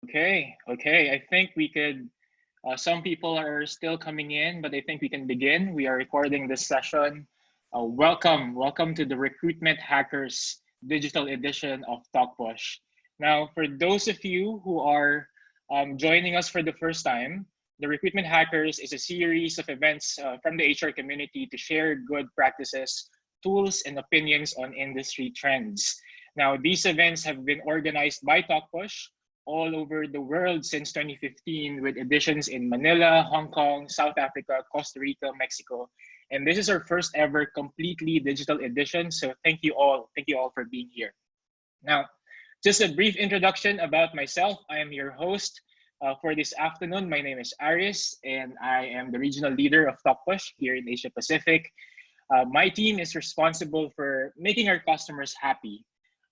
Okay. I think we could, some people are still coming in, but I think we can begin. We are recording this session. Welcome to the Recruitment Hackers digital edition of TalkPush. Now, for those of you who are joining us for the first time, the Recruitment Hackers is a series of events from the HR community to share good practices, tools, and opinions on industry trends. Now, these events have been organized by TalkPush all over the world since 2015 with editions in Manila, Hong Kong, South Africa, Costa Rica, Mexico. And this is our first ever completely digital edition. So thank you all. Thank you all for being here. Now, just a brief introduction about myself. I am your host for this afternoon. My name is Aris, and I am the regional leader of TalkPush here in Asia Pacific. My team is responsible for making our customers happy.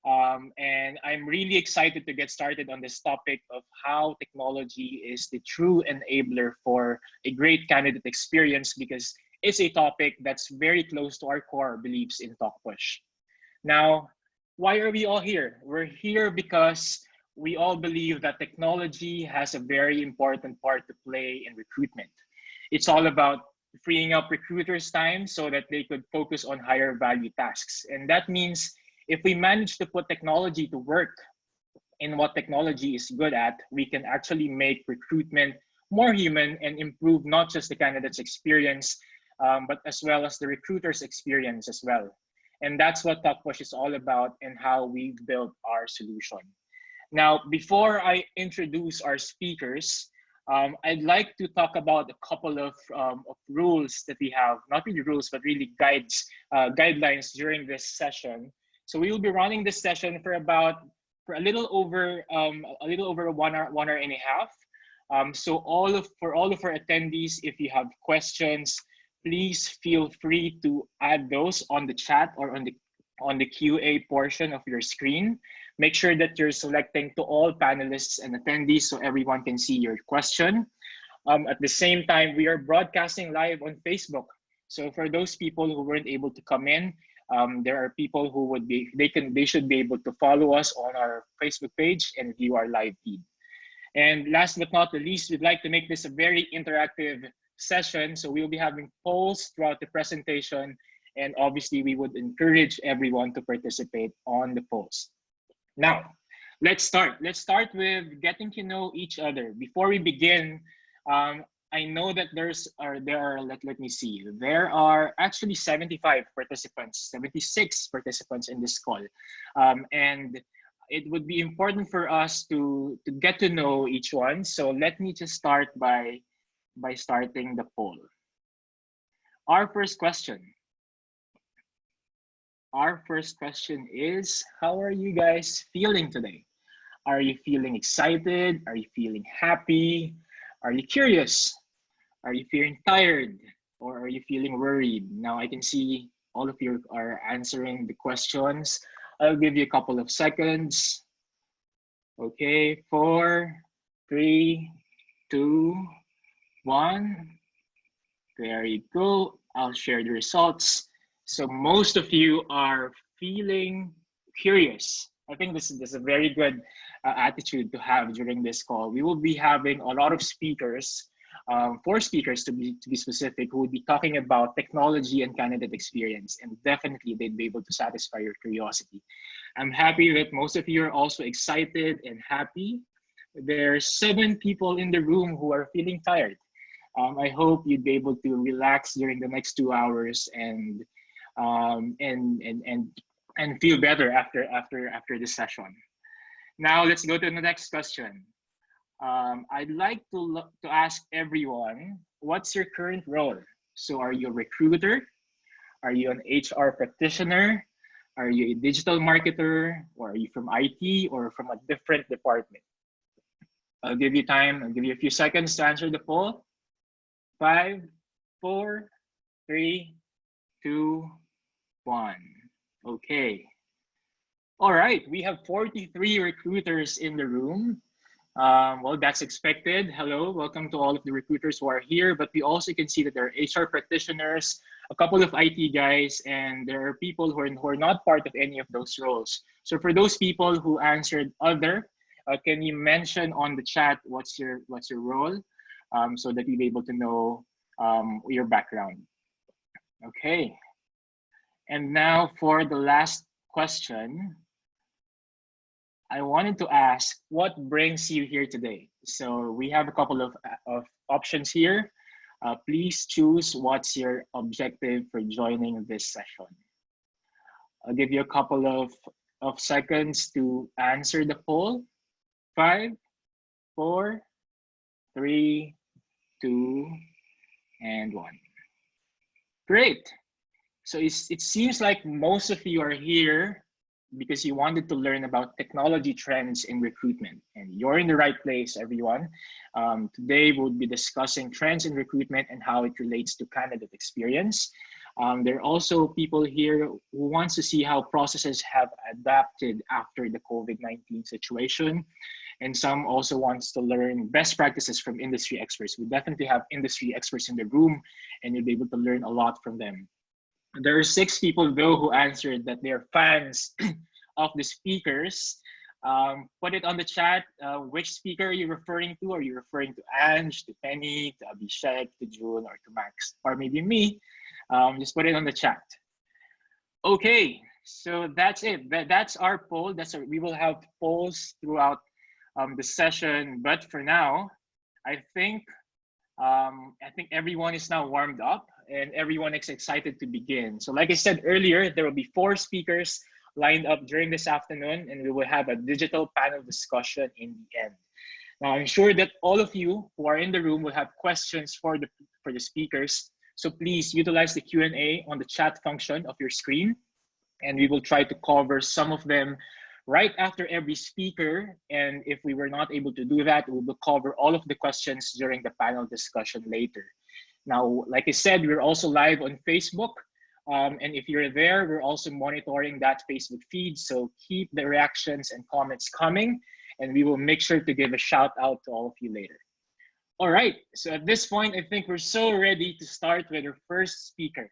And I'm really excited to get started on this topic of how technology is the true enabler for a great candidate experience, because it's a topic that's very close to our core beliefs in TalkPush. Now, why are we all here? We're here because we all believe that technology has a very important part to play in recruitment. It's all about freeing up recruiters' time so that they could focus on higher value tasks. And that means if we manage to put technology to work in what technology is good at, we can actually make recruitment more human and improve not just the candidate's experience, but as well as the recruiter's experience as well. And that's what TalkPush is all about and how we've built our solution. Now, before I introduce our speakers, I'd like to talk about a couple of rules that we have, not really rules, but really guidelines during this session. So we will be running this session for a little over 1 hour and a half. So for all of our attendees, if you have questions, please feel free to add those on the chat or on the QA portion of your screen. Make sure that you're selecting to all panelists and attendees so everyone can see your question. At the same time, we are broadcasting live on Facebook. So for those people who weren't able to come in, there are people who they should be able to follow us on our Facebook page and view our live feed. And last but not the least, we'd like to make this a very interactive session. So we'll be having polls throughout the presentation. And obviously we would encourage everyone to participate on the polls. Now, let's start. Let's start with getting to know each other. Before we begin, I know that there are, let me see, there are actually 75 participants, 76 participants in this call. And it would be important for us to get to know each one. So let me just start by starting the poll. Our first question is, how are you guys feeling today? Are you feeling excited? Are you feeling happy? Are you curious? Are you feeling tired? Or are you feeling worried? Now I can see all of you are answering the questions. I'll give you a couple of seconds. Okay, 4, 3, 2, 1. There you go. I'll share the results. So most of you are feeling curious. I think this is a very good attitude to have during this call. We will be having a lot of speakers, 4 speakers to be specific, who will be talking about technology and candidate experience, and definitely they'd be able to satisfy your curiosity. I'm happy that most of you are also excited and happy. There are 7 people in the room who are feeling tired. I hope you'd be able to relax during the next 2 hours and feel better after this session. Now let's go to the next question. I'd like to ask everyone, what's your current role? So are you a recruiter? Are you an HR practitioner? Are you a digital marketer? Or are you from IT or from a different department? I'll give you time. I'll give you a few seconds to answer the poll. 5, 4, 3, 2, 1. Okay. All right, we have 43 recruiters in the room. Well, that's expected. Hello, welcome to all of the recruiters who are here, but we also can see that there are HR practitioners, a couple of IT guys, and there are people who are not part of any of those roles. So for those people who answered other, can you mention on the chat what's your role, so that we'll be able to know your background. Okay. And now for the last question, I wanted to ask, what brings you here today? So we have a couple of options here. Please choose what's your objective for joining this session. I'll give you a couple of seconds to answer the poll. 5, 4, 3, 2, and 1. Great. So it seems like most of you are here because you wanted to learn about technology trends in recruitment, and you're in the right place, everyone. Today we'll be discussing trends in recruitment and how it relates to candidate experience. There are also people here who wants to see how processes have adapted after the COVID-19 situation. And some also wants to learn best practices from industry experts. We definitely have industry experts in the room, and you'll be able to learn a lot from them. There are 6 people though who answered that they're fans of the speakers. Put it on the chat. Which speaker are you referring to? Are you referring to Ange, to Penny, to Abhishek, to June, or to Max, or maybe me? Just put it on the chat. Okay, so that's it. That's our poll. We will have polls throughout the session, but for now, I think everyone is now warmed up and everyone is excited to begin. So like I said earlier, there will be 4 speakers lined up during this afternoon, and we will have a digital panel discussion in the end. Now, I'm sure that all of you who are in the room will have questions for the speakers. So please utilize the Q&A on the chat function of your screen, and we will try to cover some of them right after every speaker. And if we were not able to do that, we will cover all of the questions during the panel discussion later. Now, like I said, we're also live on Facebook. And if you're there, we're also monitoring that Facebook feed. So keep the reactions and comments coming, and we will make sure to give a shout out to all of you later. All right, so at this point, I think we're so ready to start with our first speaker.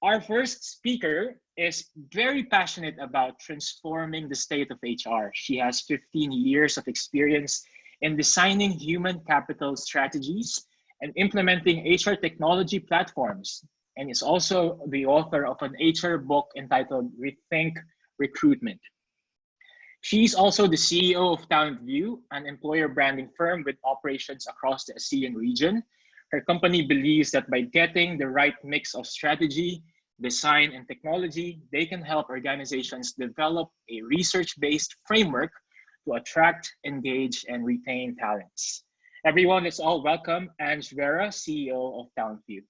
Our first speaker is very passionate about transforming the state of HR. She has 15 years of experience in designing human capital strategies and implementing HR technology platforms, and is also the author of an HR book entitled Rethink Recruitment. She's also the CEO of TalentView, an employer branding firm with operations across the ASEAN region. Her company believes that by getting the right mix of strategy, design, and technology, they can help organizations develop a research-based framework to attract, engage, and retain talents. Everyone, let's all welcome Ange Vera, CEO of TalentView.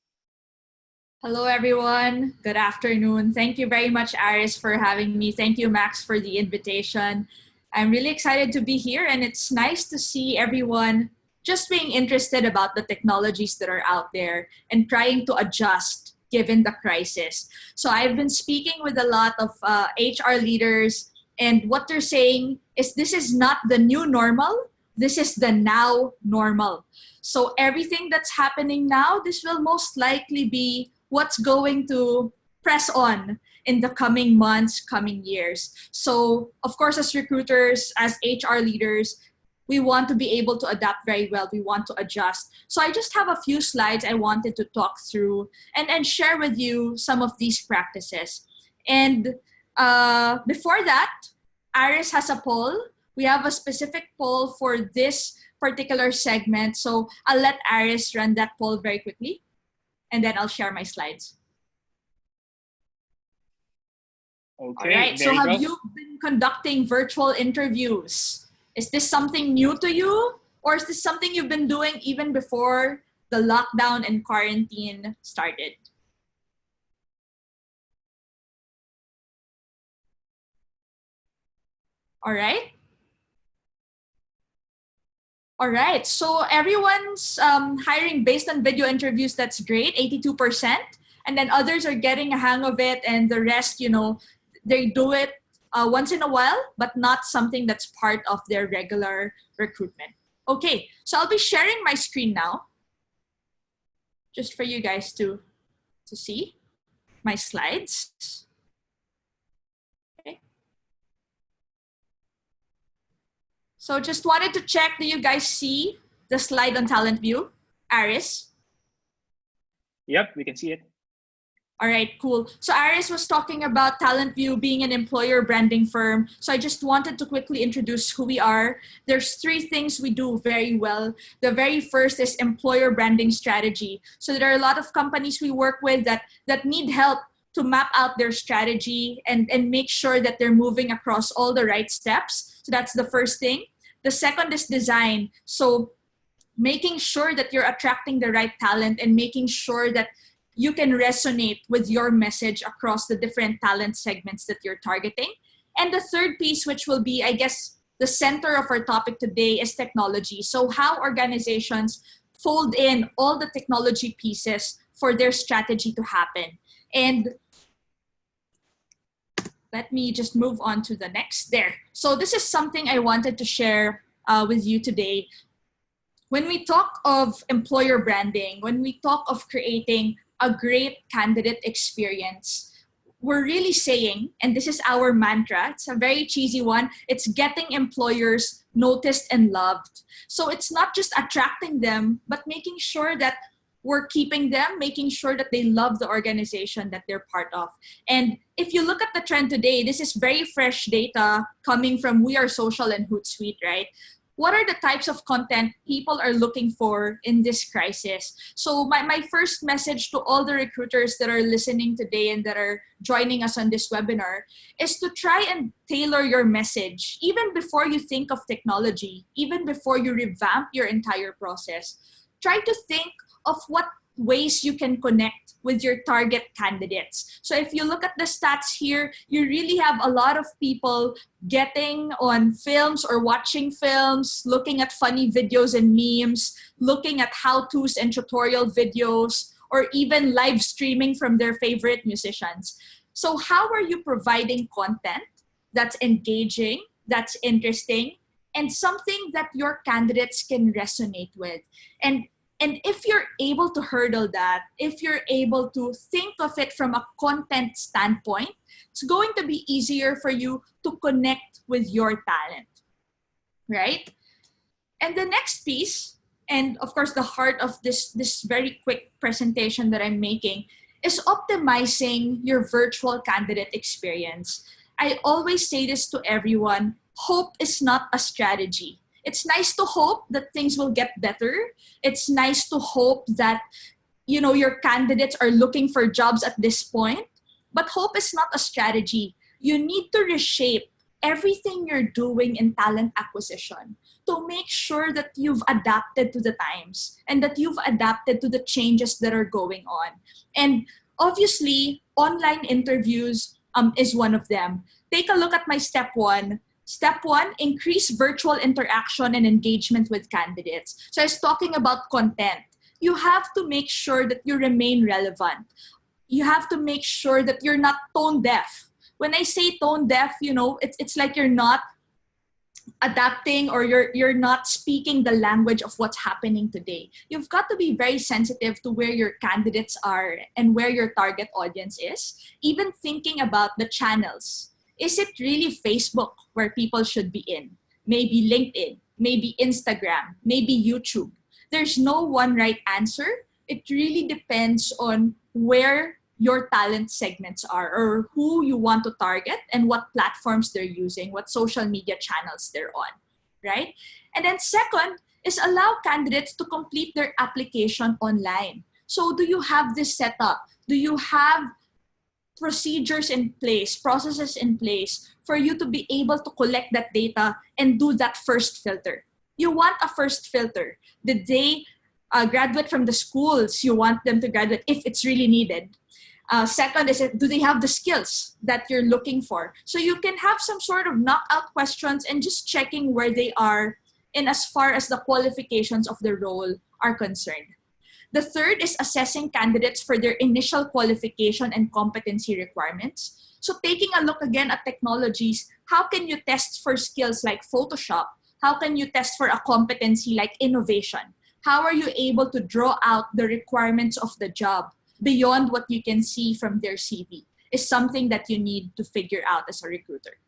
Hello, everyone. Good afternoon. Thank you very much, Aris, for having me. Thank you, Max, for the invitation. I'm really excited to be here, and it's nice to see everyone just being interested about the technologies that are out there and trying to adjust given the crisis. So I've been speaking with a lot of HR leaders, and what they're saying is this is not the new normal. This is the now normal. So everything that's happening now, this will most likely be what's going to press on in the coming months, coming years. So of course, as recruiters, as HR leaders, we want to be able to adapt very well. We want to adjust. So I just have a few slides I wanted to talk through and share with you some of these practices. And before that, Aris has a poll. We have a specific poll for this particular segment. So I'll let Aris run that poll very quickly, and then I'll share my slides. Okay, all right, so have you been conducting virtual interviews? Is this something new to you, or is this something you've been doing even before the lockdown and quarantine started? All right. All right, so everyone's hiring based on video interviews. That's great, 82%. And then others are getting a hang of it, and the rest, you know, they do it once in a while, but not something that's part of their regular recruitment. Okay, so I'll be sharing my screen now, just for you guys to see my slides. Okay. So just wanted to check, do you guys see the slide on Talent View? Aris? Yep, we can see it. All right, cool. So Aris was talking about Talent View being an employer branding firm. So I just wanted to quickly introduce who we are. There's 3 things we do very well. The very first is employer branding strategy. So there are a lot of companies we work with that need help to map out their strategy and make sure that they're moving across all the right steps. So that's the first thing. The second is design. So making sure that you're attracting the right talent and making sure that you can resonate with your message across the different talent segments that you're targeting. And the third piece, which will be, I guess, the center of our topic today, is technology. So how organizations fold in all the technology pieces for their strategy to happen. And let me just move on to the next there. So this is something I wanted to share with you today. When we talk of employer branding, when we talk of creating a great candidate experience, we're really saying, and this is our mantra, it's a very cheesy one, it's getting employers noticed and loved. So it's not just attracting them, but making sure that we're keeping them, making sure that they love the organization that they're part of. And if you look at the trend today, this is very fresh data coming from We Are Social and Hootsuite, right? What are the types of content people are looking for in this crisis? So my first message to all the recruiters that are listening today and that are joining us on this webinar is to try and tailor your message even before you think of technology, even before you revamp your entire process. Try to think of what ways you can connect with your target candidates. So if you look at the stats here, you really have a lot of people getting on films or watching films, looking at funny videos and memes, looking at how-tos and tutorial videos, or even live streaming from their favorite musicians. So how are you providing content that's engaging, that's interesting, and something that your candidates can resonate with? And if you're able to hurdle that, if you're able to think of it from a content standpoint, it's going to be easier for you to connect with your talent, right? And the next piece, and of course the heart of this very quick presentation that I'm making, is optimizing your virtual candidate experience. I always say this to everyone: hope is not a strategy. It's nice to hope that things will get better. It's nice to hope that, you know, your candidates are looking for jobs at this point, but hope is not a strategy. You need to reshape everything you're doing in talent acquisition to make sure that you've adapted to the times and that you've adapted to the changes that are going on. And obviously, online interviews is one of them. Take a look at my step 1. Step 1, increase virtual interaction and engagement with candidates. So I was talking about content. You have to make sure that you remain relevant. You have to make sure that you're not tone deaf. When I say tone deaf, you know, it's like you're not adapting or you're not speaking the language of what's happening today. You've got to be very sensitive to where your candidates are and where your target audience is, even thinking about the channels. Is it really Facebook where people should be in? Maybe LinkedIn, maybe Instagram, maybe YouTube. There's no one right answer. It really depends on where your talent segments are or who you want to target and what platforms they're using, what social media channels they're on, right? And then second is allow candidates to complete their application online. So do you have this set up? Do you have procedures in place, processes in place for you to be able to collect that data and do that first filter? You want a first filter. Did they graduate from the schools you want them to graduate if it's really needed? Second is, do they have the skills that you're looking for? So you can have some sort of knockout questions and just checking where they are in as far as the qualifications of the role are concerned. The third is assessing candidates for their initial qualification and competency requirements. So taking a look again at technologies, how can you test for skills like Photoshop? How can you test for a competency like innovation? How are you able to draw out the requirements of the job beyond what you can see from their CV is something that you need to figure out as a recruiter.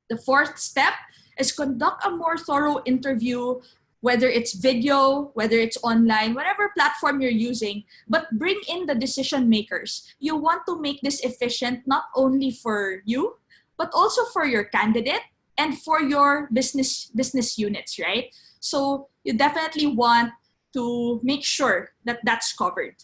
The fourth step is conduct a more thorough interview, whether it's video, whether it's online, whatever platform you're using, but bring in the decision makers. You want to make this efficient not only for you, but also for your candidate and for your business units, right? So you definitely want to make sure that that's covered.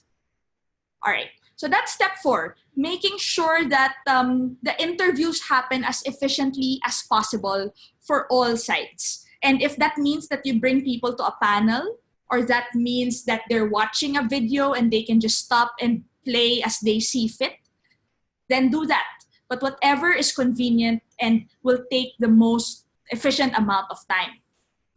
All right. So that's step 4, making sure that the interviews happen as efficiently as possible for all sides. And if that means that you bring people to a panel, or that means that they're watching a video and they can just stop and play as they see fit, then do that. But whatever is convenient and will take the most efficient amount of time.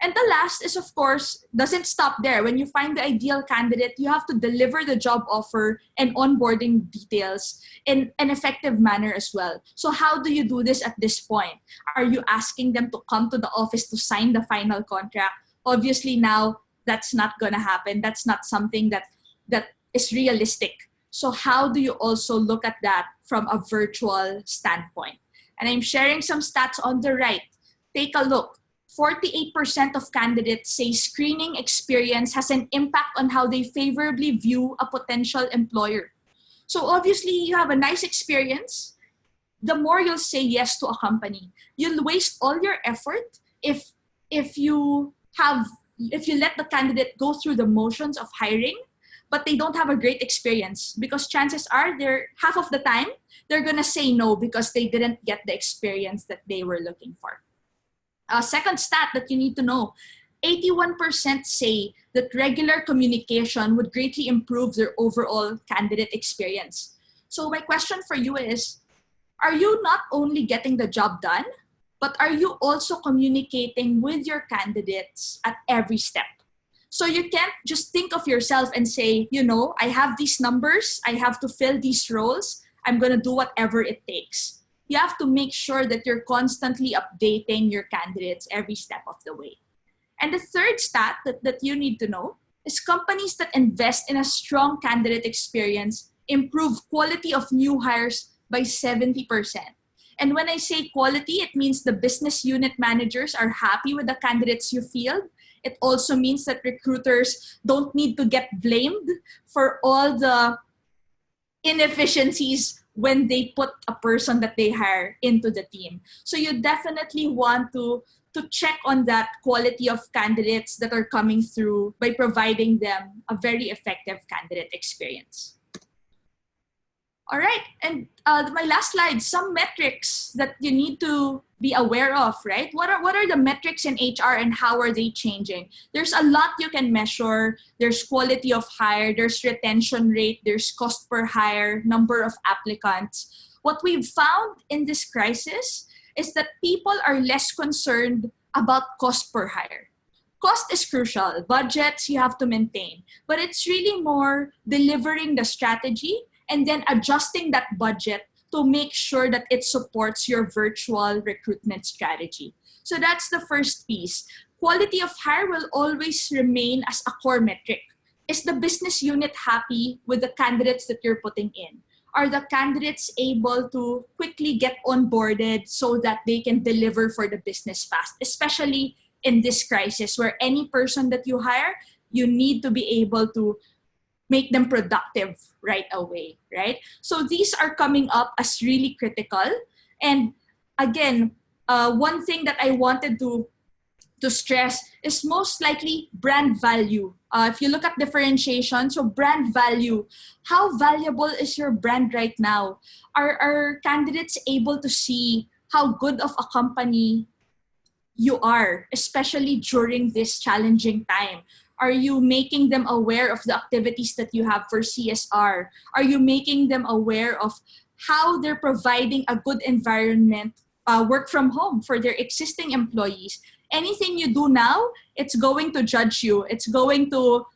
And the last is, of course, doesn't stop there. When you find the ideal candidate, you have to deliver the job offer and onboarding details in an effective manner as well. So how do you do this at this point? Are you asking them to come to the office to sign the final contract? Obviously now that's not going to happen. That's not something that is realistic. So how do you also look at that from a virtual standpoint? And I'm sharing some stats on the right. Take a look. 48% of candidates say screening experience has an impact on how they favorably view a potential employer. So obviously you have a nice experience, the more you'll say yes to a company. You'll waste all your effort if you let the candidate go through the motions of hiring, but they don't have a great experience, because chances are half of the time they're gonna say no because they didn't get the experience that they were looking for. Second stat that you need to know, 81% say that regular communication would greatly improve their overall candidate experience. So my question for you is, are you not only getting the job done, but are you also communicating with your candidates at every step? So you can't just think of yourself and say, I have these numbers, I have to fill these roles, I'm gonna do whatever it takes. You have to make sure that you're constantly updating your candidates every step of the way. And the third stat that you need to know is companies that invest in a strong candidate experience improve quality of new hires by 70%. And when I say quality, it means the business unit managers are happy with the candidates you field. It also means that recruiters don't need to get blamed for all the inefficiencies when they put a person that they hire into the team. So you definitely want to check on that quality of candidates that are coming through by providing them a very effective candidate experience. All right, and my last slide, some metrics that you need to be aware of, right? What are the metrics in HR and how are they changing? There's a lot you can measure. There's quality of hire, there's retention rate, there's cost per hire, number of applicants. What we've found in this crisis is that people are less concerned about cost per hire. Cost is crucial, budgets you have to maintain, but it's really more delivering the strategy and then adjusting that budget to make sure that it supports your virtual recruitment strategy. So that's the first piece. Quality of hire will always remain as a core metric. Is the business unit happy with the candidates that you're putting in? Are the candidates able to quickly get onboarded so that they can deliver for the business fast, especially in this crisis where any person that you hire, you need to be able to make them productive right away, right? So these are coming up as really critical. And again, one thing that I wanted to stress is most likely brand value. If you look at differentiation, so brand value, how valuable is your brand right now? Are candidates able to see how good of a company you are, especially during this challenging time? Are you making them aware of the activities that you have for CSR? Are you making them aware of how they're providing a good environment, work from home for their existing employees? Anything you do now, it's going to judge you. It's going to,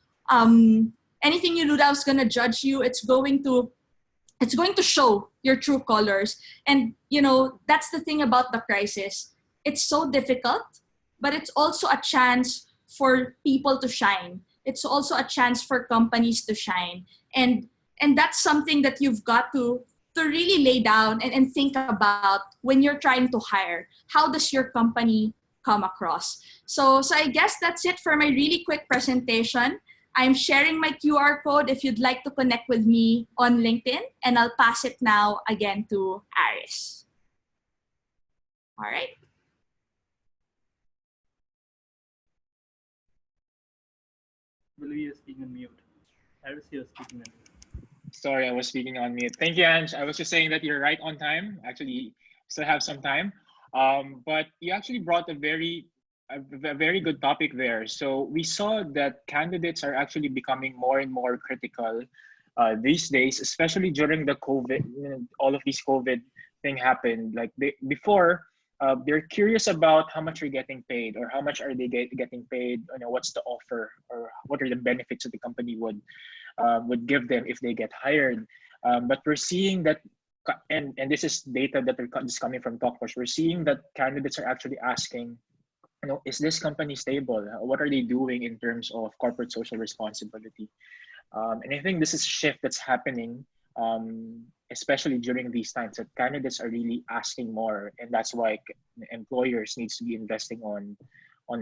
anything you do now is going to judge you. It's going to show your true colors. And, that's the thing about the crisis. It's so difficult, but it's also a chance for people to shine. It's also a chance for companies to shine. And that's something that you've got to really lay down and think about when you're trying to hire. How does your company come across. So I guess that's it for my really quick presentation. I'm sharing my QR code if you'd like to connect with me on LinkedIn, and I'll pass it now again to Aris. All right. Will is speaking on mute. Aris, you're speaking on mute. Sorry, I was speaking on mute. Thank you, Ange. I was just saying that you're right on time. Actually, still have some time. But you actually brought a very good topic there. So we saw that candidates are actually becoming more and more critical these days, especially during the COVID. All of these COVID thing happened. Like before, they're curious about how much you're getting paid, or how much are they getting paid. What's the offer, or what are the benefits that the company would give them if they get hired. But we're seeing that, and this is data that is coming from TalkPush. We're seeing that candidates are actually asking, is this company stable? What are they doing in terms of corporate social responsibility? And I think this is a shift that's happening, especially during these times, that candidates are really asking more, and that's why employers needs to be investing on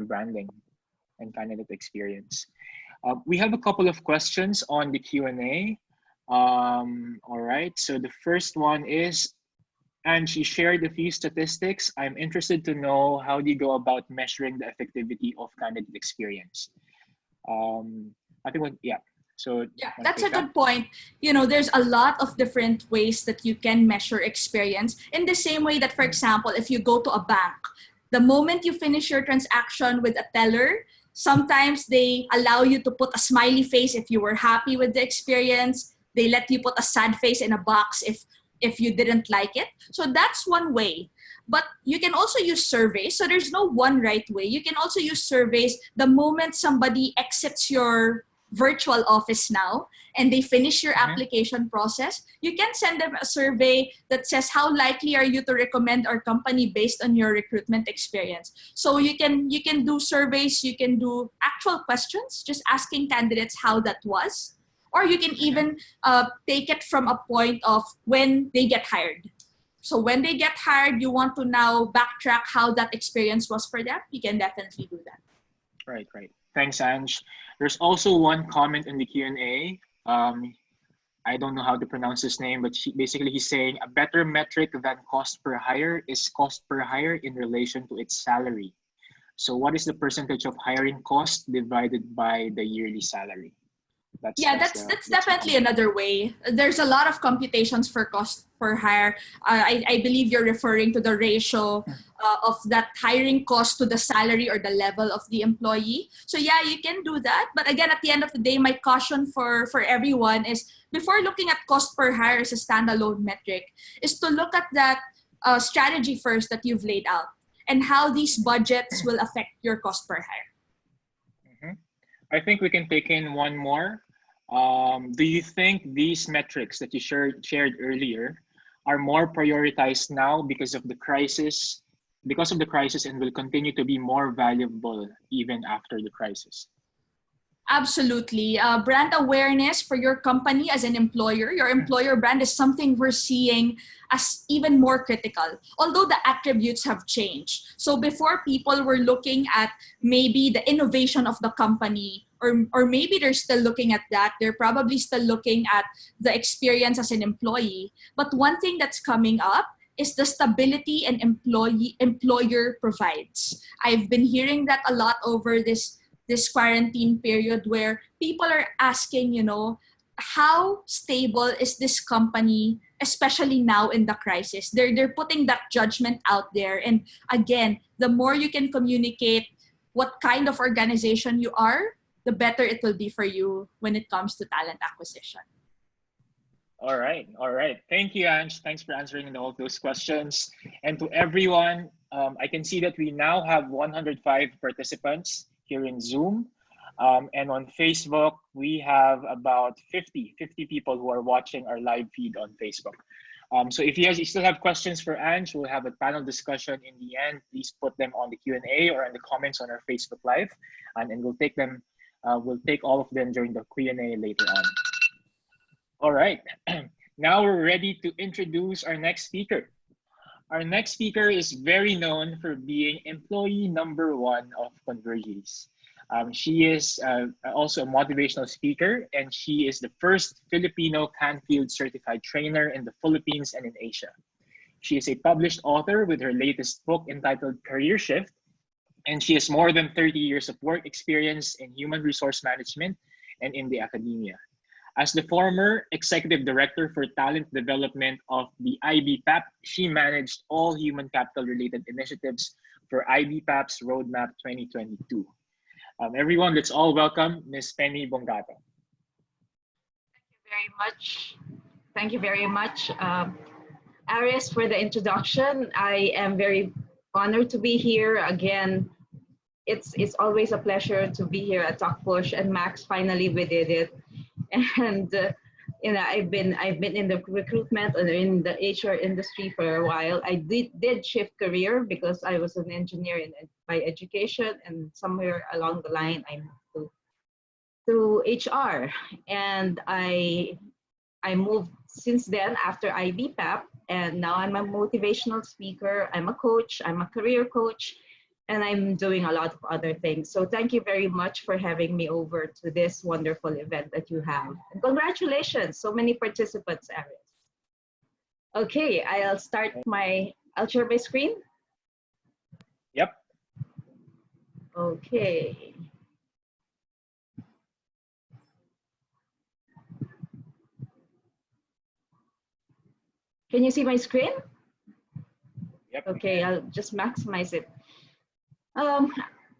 branding and candidate experience. We have a couple of questions on the Q&A. All right, so the first one is, and she shared a few statistics. I'm interested to know, how do you go about measuring the effectivity of candidate experience? I think, yeah. So yeah, that's a good point. There's a lot of different ways that you can measure experience. In the same way that, for example, if you go to a bank, the moment you finish your transaction with a teller, sometimes they allow you to put a smiley face if you were happy with the experience. They let you put a sad face in a box if you didn't like it. So that's one way. But you can also use surveys. So there's no one right way. You can also use surveys the moment somebody exits your virtual office now and they finish your application process. You can send them a survey that says, how likely are you to recommend our company based on your recruitment experience? So you can do surveys, you can do actual questions, just asking candidates how that was. Or you can even take it from a point of when they get hired. So when they get hired, you want to now backtrack how that experience was for them. You can definitely do that. Right. Thanks, Ange. There's also one comment in the Q&A. I don't know how to pronounce his name, but he's saying a better metric than cost per hire is cost per hire in relation to its salary. So what is the percentage of hiring cost divided by the yearly salary? That's definitely another way. There's a lot of computations for cost per hire. I believe you're referring to the ratio of that hiring cost to the salary or the level of the employee. So yeah, you can do that. But again, at the end of the day, my caution for everyone is, before looking at cost per hire as a standalone metric, is to look at that strategy first that you've laid out and how these budgets will affect your cost per hire. I think we can take in one more. Do you think these metrics that you shared earlier are more prioritized now because of the crisis, and will continue to be more valuable even after the crisis? Absolutely. Brand awareness for your company as an employer, your employer brand, is something we're seeing as even more critical, although the attributes have changed. So before, people were looking at maybe the innovation of the company, or maybe they're still looking at that. They're probably still looking at the experience as an employee. But one thing that's coming up is the stability an employer provides. I've been hearing that a lot over this quarantine period, where people are asking, how stable is this company, especially now in the crisis? They're putting that judgment out there. And again, the more you can communicate what kind of organization you are, the better it will be for you when it comes to talent acquisition. All right. Thank you, Ange. Thanks for answering all of those questions. And to everyone, I can see that we now have 105 participants here in Zoom. And on Facebook, we have about 50 people who are watching our live feed on Facebook. So if you still have questions for Ange, we'll have a panel discussion in the end. Please put them on the Q&A or in the comments on our Facebook Live, and we'll take them. We'll take all of them during the Q&A later on. All right, now we're ready to introduce our next speaker. Our next speaker is very known for being employee number one of Converges. She is also a motivational speaker, and she is the first Filipino Canfield certified trainer in the Philippines and in Asia. She is a published author with her latest book entitled Career Shift, and she has more than 30 years of work experience in human resource management and in the academia. As the former executive director for talent development of the IBPAP, she managed all human capital related initiatives for IBPAP's Roadmap 2022. Everyone, let's all welcome Ms. Penny Bongato. Very much. Thank you very much, Aris, for the introduction. I am very honored to be here again. It's always a pleasure to be here at Talk Push, and Max, finally we did it. And I've been in the recruitment and in the HR industry for a while. I did shift career because I was an engineer by education, and somewhere along the line I moved to HR, and I moved since then after IBPAP, and now I'm a motivational speaker. I'm a coach. I'm a career coach. And I'm doing a lot of other things. So thank you very much for having me over to this wonderful event that you have. And congratulations, so many participants, Aris. Okay, I'll share my screen. Yep. Okay. Can you see my screen? Yep. Okay, I'll just maximize it.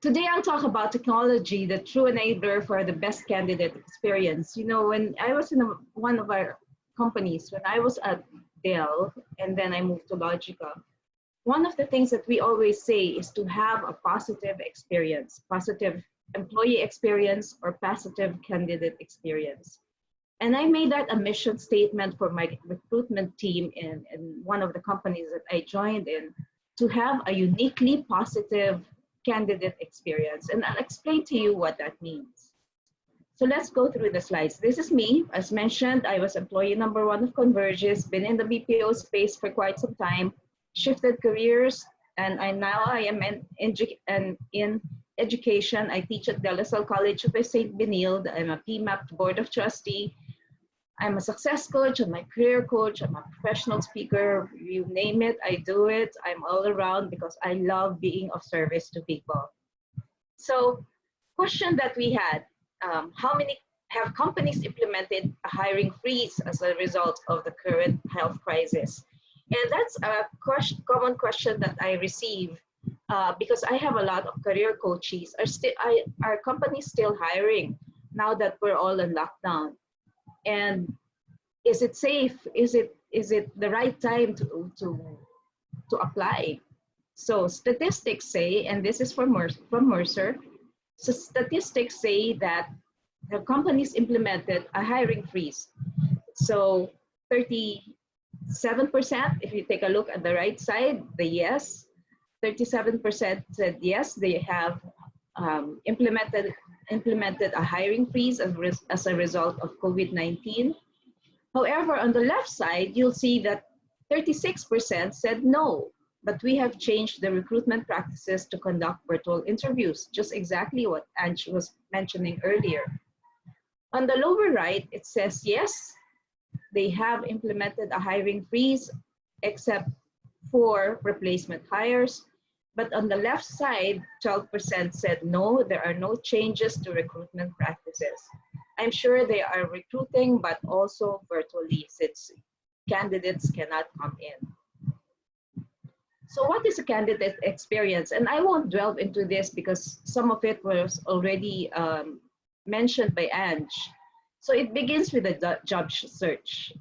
Today I'll talk about technology, the true enabler for the best candidate experience. You know, when I was in one of our companies, when I was at Dell, and then I moved to Logica, one of the things that we always say is to have a positive experience, positive employee experience or positive candidate experience. And I made that a mission statement for my recruitment team in one of the companies that I joined in, to have a uniquely positive candidate experience. And I'll explain to you what that means. So let's go through the slides. This is me. As mentioned, I was employee number one of Converges, been in the BPO space for quite some time, shifted careers, and now I am in education. I teach at De La Salle College of St. Benilde. I'm a PMAP board of trustee. I'm a success coach, I'm a career coach, I'm a professional speaker, you name it, I do it. I'm all around because I love being of service to people. So, question that we had, how many have companies implemented a hiring freeze as a result of the current health crisis? And that's a common question that I receive because I have a lot of career coaches. Are companies still hiring now that we're all in lockdown? And is it safe? Is it the right time to apply? So statistics say, and this is from Mercer, so statistics say that the companies implemented a hiring freeze. So 37%, if you take a look at the right side, the yes, 37% said yes, they have implemented a hiring freeze as a result of COVID-19. However, on the left side, you'll see that 36% said no, but we have changed the recruitment practices to conduct virtual interviews, just exactly what Ange was mentioning earlier. On the lower right, it says yes, they have implemented a hiring freeze except for replacement hires. But on the left side, 12% said no, there are no changes to recruitment practices. I'm sure they are recruiting, but also virtually, since candidates cannot come in. So what is a candidate experience? And I won't delve into this because some of it was already mentioned by Ange. So it begins with a job search.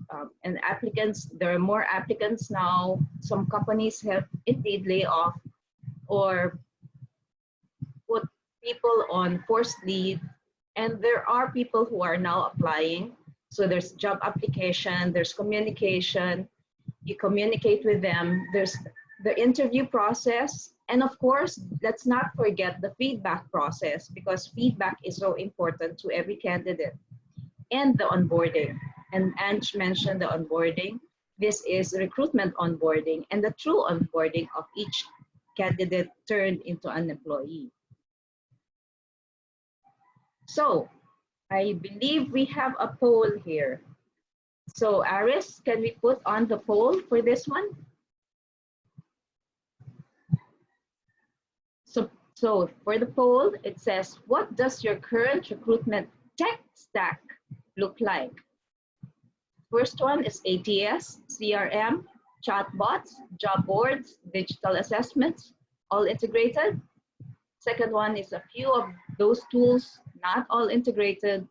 And applicants, there are more applicants now. Some companies have indeed laid off or put people on forced leave, and there are people who are now applying. So there's job application, there's communication, you communicate with them, there's the interview process, and of course, let's not forget the feedback process, because feedback is so important to every candidate, and the onboarding. And Ange mentioned the onboarding. This is recruitment onboarding and the true onboarding of each candidate turned into an employee. So I believe we have a poll here. So Aris, can we put on the poll for this one? So for the poll, it says, what does your current recruitment tech stack look like? First one is ATS, CRM, chatbots, job boards, digital assessments, all integrated. Second one is a few of those tools, not all integrated.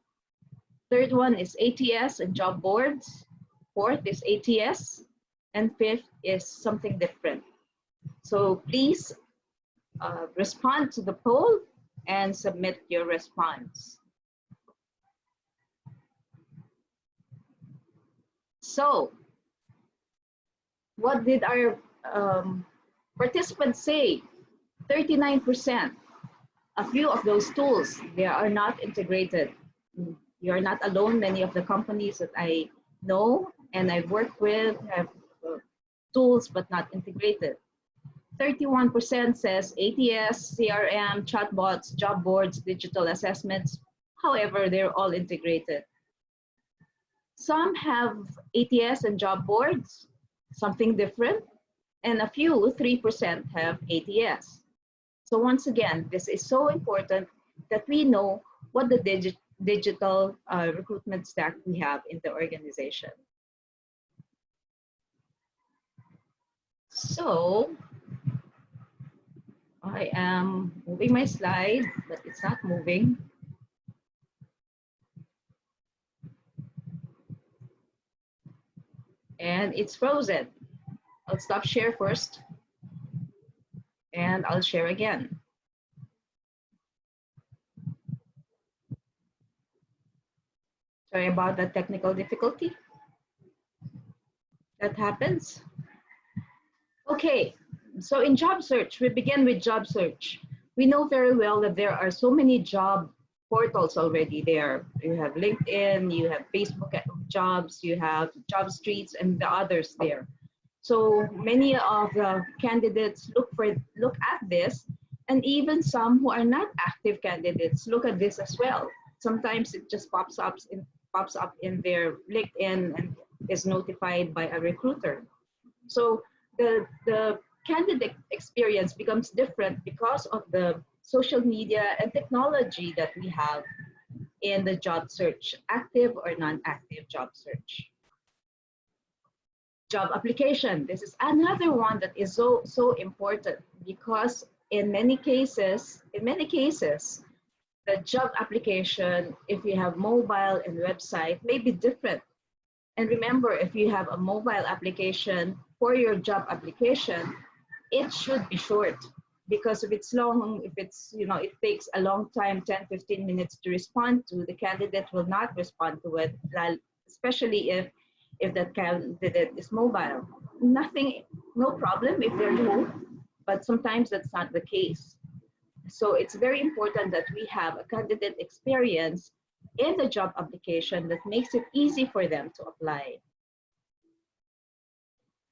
Third one is ATS and job boards. Fourth is ATS. And fifth is something different. So please respond to the poll and submit your response. So what did our participants say? 39%. A few of those tools, they are not integrated. You are not alone. Many of the companies that I know and I've worked with have tools but not integrated. 31% says ATS, CRM, chatbots, job boards, digital assessments. However, they're all integrated. Some have ATS and job boards, something different, and a few, 3%, have ATS. So once again, this is so important that we know what the digital recruitment stack we have in the organization. So I am moving my slide, but it's not moving. And it's frozen. I'll stop share first. And I'll share again. Sorry about that technical difficulty. That happens. Okay, so in job search, we begin with job search. We know very well that there are so many job portals already there. You have LinkedIn, you have Facebook jobs, you have job streets and the others there. So many of the candidates look at this, and even some who are not active candidates look at this as well. Sometimes it just pops up in their LinkedIn and is notified by a recruiter. So the candidate experience becomes different because of the social media and technology that we have in the job search, active or non-active job search. Job application. This is another one that is so important because in many cases, the job application, if you have mobile and website, may be different. And remember, if you have a mobile application for your job application, it should be short, because if it's long, if it's, it takes a long time, 10, 15 minutes to respond to, the candidate will not respond to it, especially if that candidate is mobile. No problem if they're new, but sometimes that's not the case. So it's very important that we have a candidate experience in the job application that makes it easy for them to apply.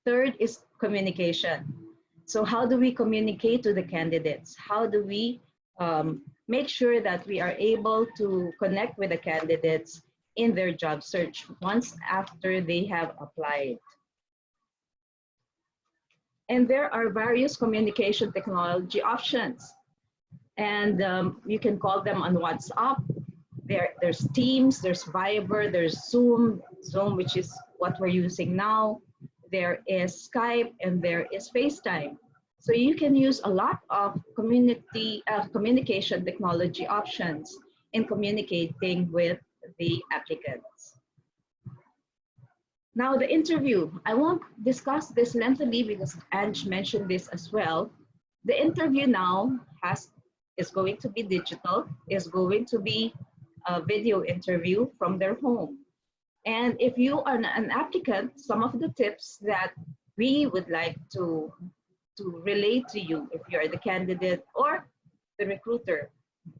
Third is communication. So how do we communicate to the candidates? How do we make sure that we are able to connect with the candidates in their job search once after they have applied? And there are various communication technology options. And you can call them on WhatsApp. There's Teams, there's Viber, there's Zoom, which is what we're using now. There is Skype, and there is FaceTime. So you can use a lot of communication technology options in communicating with the applicants. Now the interview. I won't discuss this lengthily because Ange mentioned this as well. The interview now is going to be digital, is going to be a video interview from their home. And if you are an applicant, some of the tips that we would like to relate to you, if you're the candidate or the recruiter,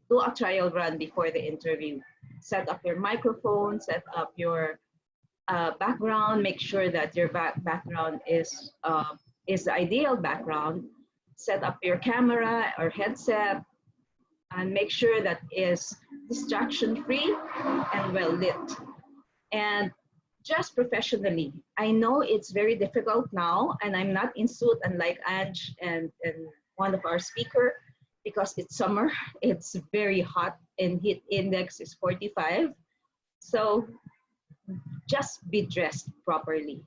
do a trial run before the interview. Set up your microphone, set up your background, make sure that your background is the ideal background. Set up your camera or headset and make sure that is distraction free and well lit. And just professionally. I know it's very difficult now, and I'm not in suit unlike Ange and one of our speaker, because it's summer, it's very hot and heat index is 45. So just be dressed properly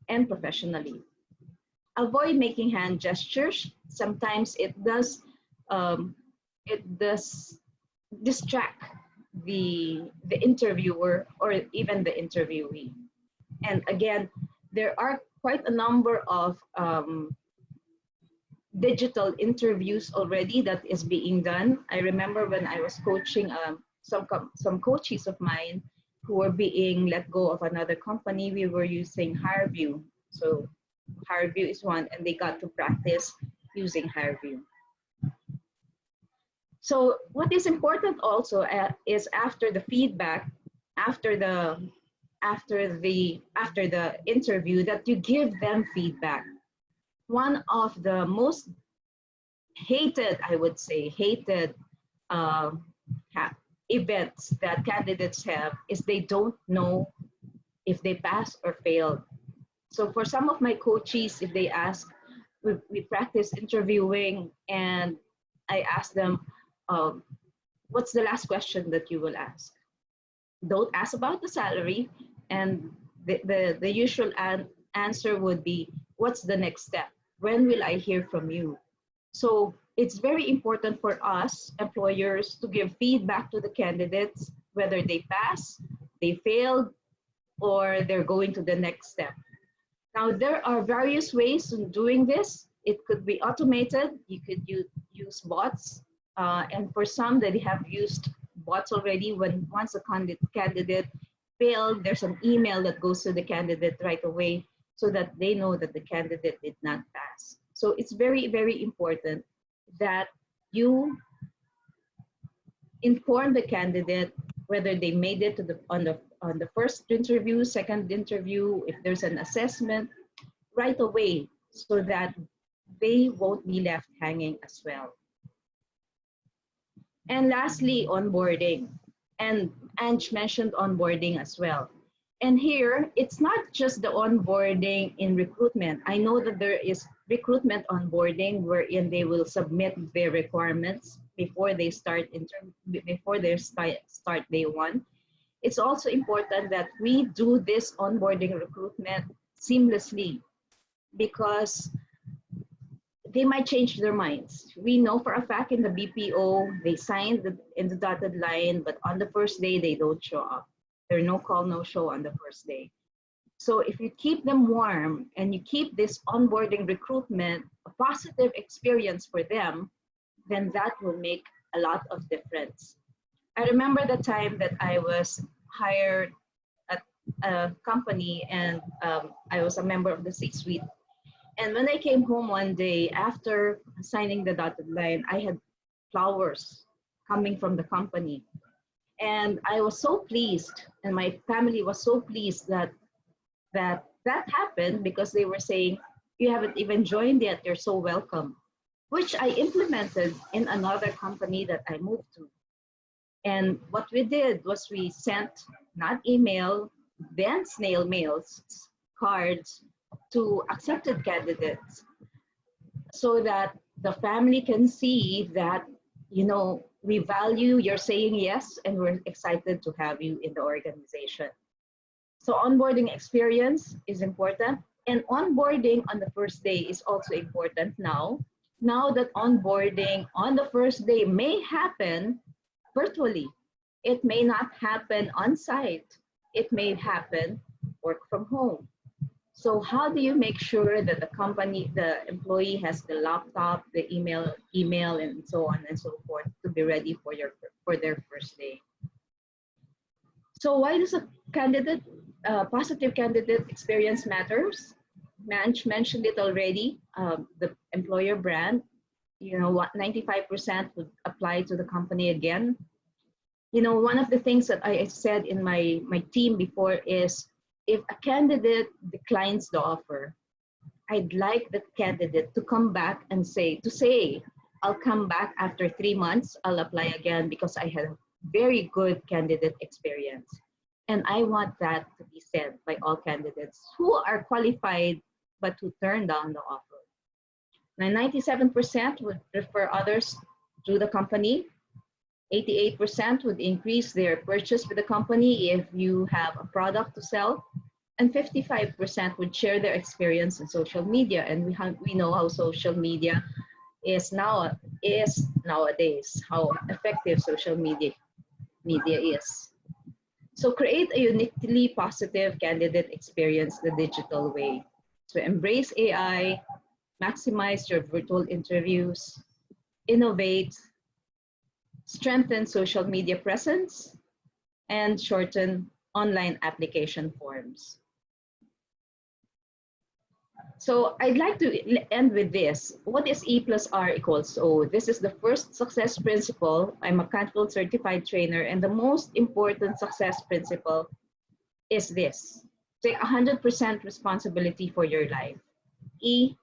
and professionally. Avoid making hand gestures. Sometimes it does distract the interviewer or even the interviewee. And again, there are quite a number of digital interviews already that is being done. I remember when I was coaching some coaches of mine who were being let go of another company, we were using HireVue. So HireVue is one, and they got to practice using HireVue. So what is important also is after the feedback, after the interview, that you give them feedback. One of the most hated, I would say, events that candidates have is they don't know if they pass or failed. So for some of my coaches, if they ask, we practice interviewing, and I ask them, what's the last question that you will ask? Don't ask about the salary, and the usual answer would be, what's the next step? When will I hear from you? So it's very important for us employers to give feedback to the candidates, whether they pass, they failed, or they're going to the next step. Now, there are various ways in doing this. It could be automated. You could use bots. And for some that have used bots already, once a candidate failed, there's an email that goes to the candidate right away so that they know that the candidate did not pass. So it's very, very important that you inform the candidate whether they made it to on the first interview, second interview, if there's an assessment, right away, so that they won't be left hanging as well. And lastly, onboarding. And Ange mentioned onboarding as well. And here, it's not just the onboarding in recruitment. I know that there is recruitment onboarding wherein they will submit their requirements before they start start day one. It's also important that we do this onboarding recruitment seamlessly, because they might change their minds. We know for a fact in the BPO, they signed in the dotted line, but on the first day, they don't show up. There's no call, no show on the first day. So if you keep them warm and you keep this onboarding recruitment a positive experience for them, then that will make a lot of difference. I remember the time that I was hired at a company, and I was a member of the C-suite. And when I came home one day after signing the dotted line, I had flowers coming from the company. And I was so pleased, and my family was so pleased that happened, because they were saying, you haven't even joined yet, you're so welcome, which I implemented in another company that I moved to. And what we did was we sent, not email, then snail mails, cards to accepted candidates, so that the family can see that, you know, we value your saying yes, and we're excited to have you in the organization. So onboarding experience is important, and onboarding on the first day is also important now. Now that onboarding on the first day may happen virtually, it may not happen on site, it may happen work from home. So how do you make sure that the employee has the laptop, the email, and so on and so forth to be ready for their first day? So why does a positive candidate experience matters? Manch mentioned it already. The employer brand, you know, what 95% would apply to the company again. You know, one of the things that I said in my team before is, if a candidate declines the offer, I'd like the candidate to come back and say, I'll come back after 3 months, I'll apply again because I had very good candidate experience. And I want that to be said by all candidates who are qualified but who turn down the offer. Now, 97% would refer others to the company. 88% would increase their purchase with the company if you have a product to sell. And 55% would share their experience in social media. And we know how social media is nowadays, how effective social media is. So create a uniquely positive candidate experience the digital way. So embrace AI, maximize your virtual interviews, innovate, strengthen social media presence, and shorten online application forms. So I'd like to end with this. What is E plus R equals O? This is the first success principle. I'm a Cantfield certified trainer, and the most important success principle is this. Take 100% responsibility for your life. E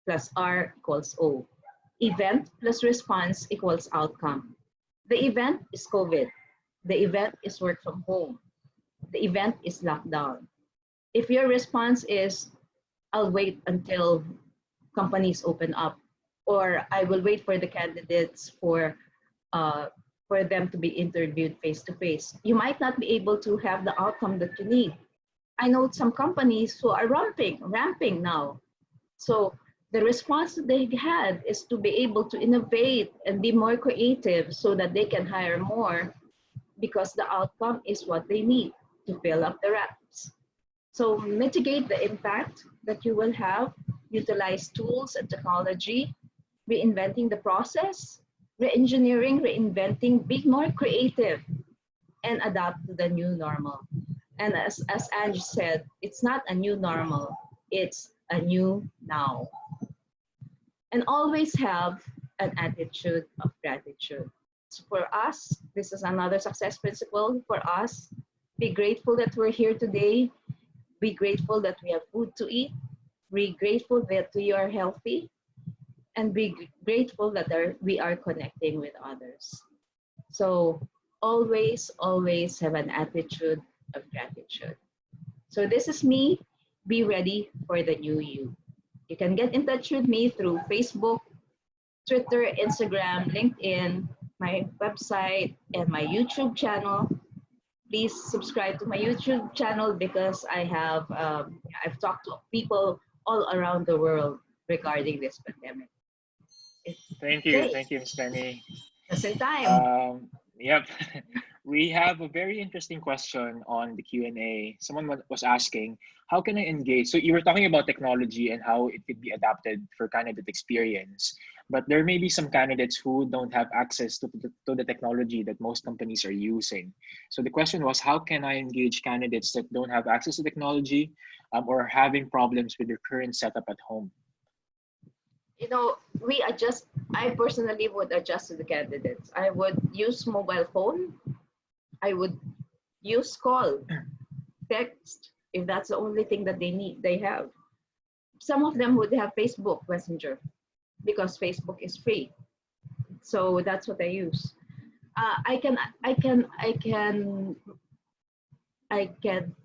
plus R equals O. Event plus response equals outcome. The event is COVID. The event is work from home. The event is lockdown. If your response is, I'll wait until companies open up, or I will wait for the candidates for them to be interviewed face to face, you might not be able to have the outcome that you need. I know some companies who are ramping now. So the response that they had is to be able to innovate and be more creative so that they can hire more, because the outcome is what they need to fill up the reps. So mitigate the impact that you will have, utilize tools and technology, reinventing the process, re-engineering, reinventing, be more creative, and adapt to the new normal. And as Ange said, it's not a new normal, it's a new now. And always have an attitude of gratitude. So for us, this is another success principle for us. Be grateful that we're here today. Be grateful that we have food to eat. Be grateful that we are healthy. And be grateful that we are connecting with others. So always have an attitude of gratitude. So this is me. Be ready for the new you. You can get in touch with me through Facebook, Twitter, Instagram, LinkedIn, my website, and my YouTube channel. Please subscribe to my YouTube channel because I've talked to people all around the world regarding this pandemic. Thank you, Ms. Penny. Just in time. Yep. We have a very interesting question on the Q&A. Someone was asking, how can I engage? So you were talking about technology and how it could be adapted for candidate experience, but there may be some candidates who don't have access to the technology that most companies are using. So the question was, how can I engage candidates that don't have access to technology or having problems with their current setup at home? You know, I personally would adjust to the candidates. I would use mobile phone. I would use call, text, if that's the only thing that they have. Some of them would have Facebook Messenger because Facebook is free. So that's what I use. I can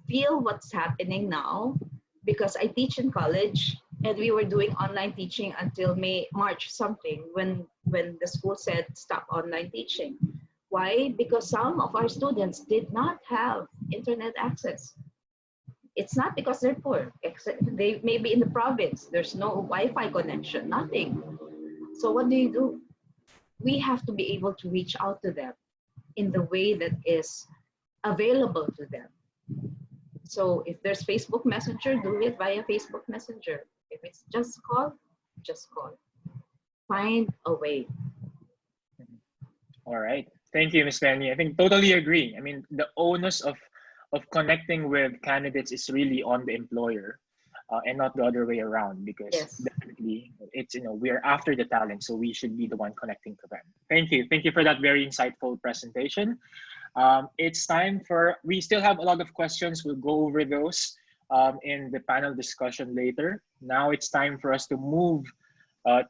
feel what's happening now because I teach in college. And we were doing online teaching until March something when the school said stop online teaching. Why? Because some of our students did not have internet access. It's not because they're poor. They may be in the province. There's no Wi-Fi connection, nothing. So what do? We have to be able to reach out to them in the way that is available to them. So if there's Facebook Messenger, do it via Facebook Messenger. If it's just call, just call. Find a way. All right. Thank you, Ms. Penny. I think totally agree. I mean, the onus of connecting with candidates is really on the employer and not the other way around, because Yes. definitely it's, we're after the talent, so we should be the one connecting to them. Thank you. Thank you for that very insightful presentation. It's time for, we still have a lot of questions. We'll go over those in the panel discussion later. Now it's time for us to move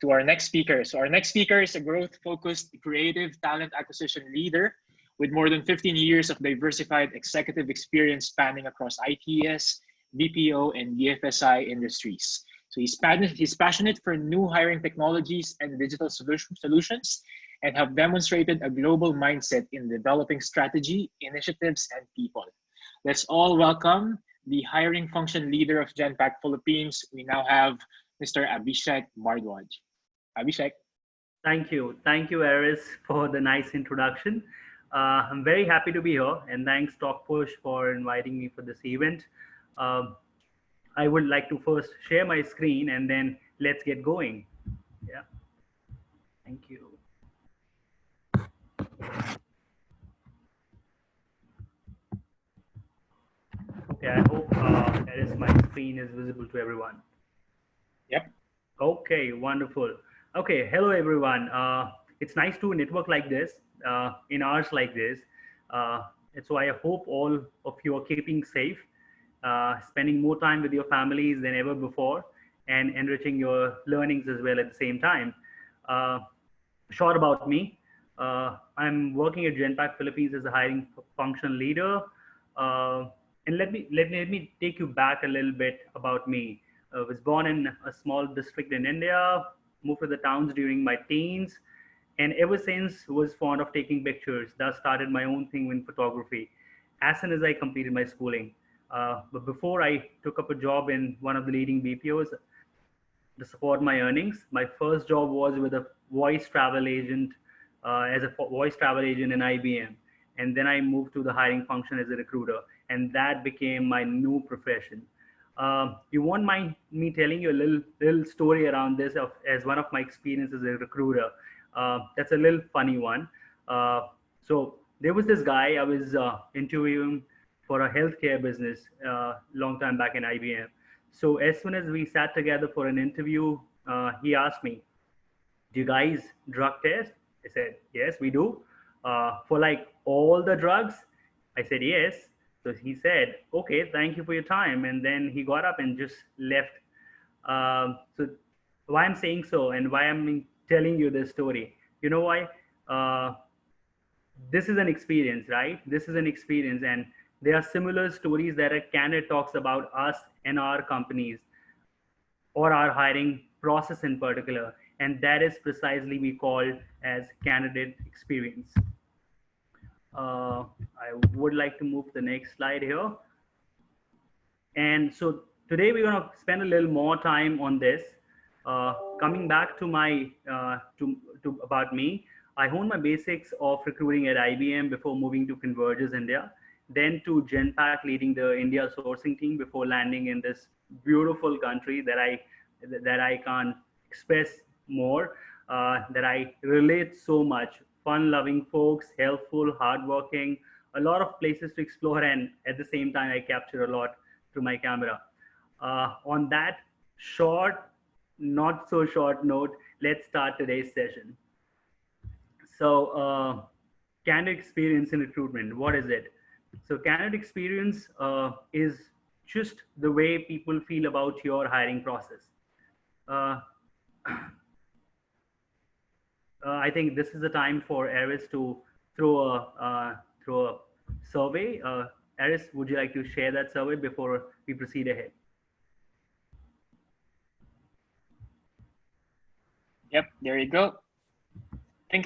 to our next speaker. So our next speaker is a growth-focused creative talent acquisition leader with more than 15 years of diversified executive experience spanning across ITS, BPO, and BFSI industries. So he's passionate for new hiring technologies and digital solutions and have demonstrated a global mindset in developing strategy, initiatives, and people. Let's all welcome the hiring function leader of Genpact Philippines. We now have Mr. Abhishek Bhardwaj. Abhishek. Thank you. Thank you, Aris, for the nice introduction. I'm very happy to be here, and thanks TalkPush for inviting me for this event. I would like to first share my screen and then let's get going. Yeah. Thank you. Okay, I hope Aris, my screen is visible to everyone. Yep. Okay, wonderful. Okay, hello everyone. It's nice to network like this, in hours like this. And so I hope all of you are keeping safe, spending more time with your families than ever before, and enriching your learnings as well at the same time. Short about me. I'm working at Genpact Philippines as a hiring function leader. And let me take you back a little bit about me. I was born in a small district in India, moved to the towns during my teens, and ever since was fond of taking pictures. Thus started my own thing in photography as soon as I completed my schooling. But before I took up a job in one of the leading BPOs to support my earnings, my first job was with a voice travel agent, as a voice travel agent in IBM. And then I moved to the hiring function as a recruiter, and that became my new profession. You won't mind me telling you a little story around this as one of my experiences as a recruiter. That's a little funny one. So there was this guy I was interviewing for a healthcare business long time back in IBM. So as soon as we sat together for an interview, he asked me, "Do you guys drug test?" I said, "Yes, we do." For like all the drugs? I said, "Yes." So he said, "Okay, thank you for your time." And then he got up and just left. So why I'm saying so and why I'm telling you this story, you know why? This is an experience, right? This is an experience, and there are similar stories that a candidate talks about us and our companies or our hiring process in particular, and that is precisely we call as candidate experience. I would like to move to the next slide here. And so today we're going to spend a little more time on this. Coming back to my to about me, I honed my basics of recruiting at IBM before moving to Convergys India, then to Genpact leading the India sourcing team before landing in this beautiful country that I can't express more. That I relate so much. Fun-loving folks, helpful, hardworking, a lot of places to explore, and at the same time, I capture a lot through my camera. On that short, not so short note, let's start today's session. So, candidate experience in recruitment, what is it? So, candidate experience is just the way people feel about your hiring process. I think this is the time for Aris to throw a survey. Aris, would you like to share that survey before we proceed ahead? Yep, there you go. Think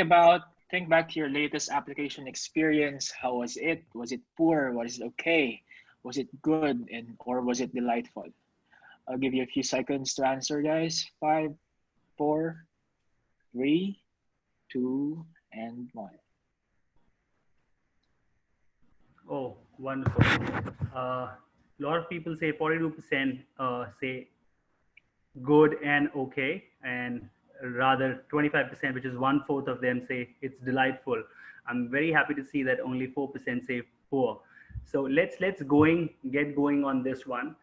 back to your latest application experience. How was it? Was it poor? Was it okay? Was it good? Or was it delightful? I'll give you a few seconds to answer, guys. 5, 4, 3, 2, and 1. Oh, wonderful. A lot of people say 42% say good and okay, and rather 25%, which is 1/4 of them, say it's delightful. I'm very happy to see that only 4% say poor. So let's get going on this one.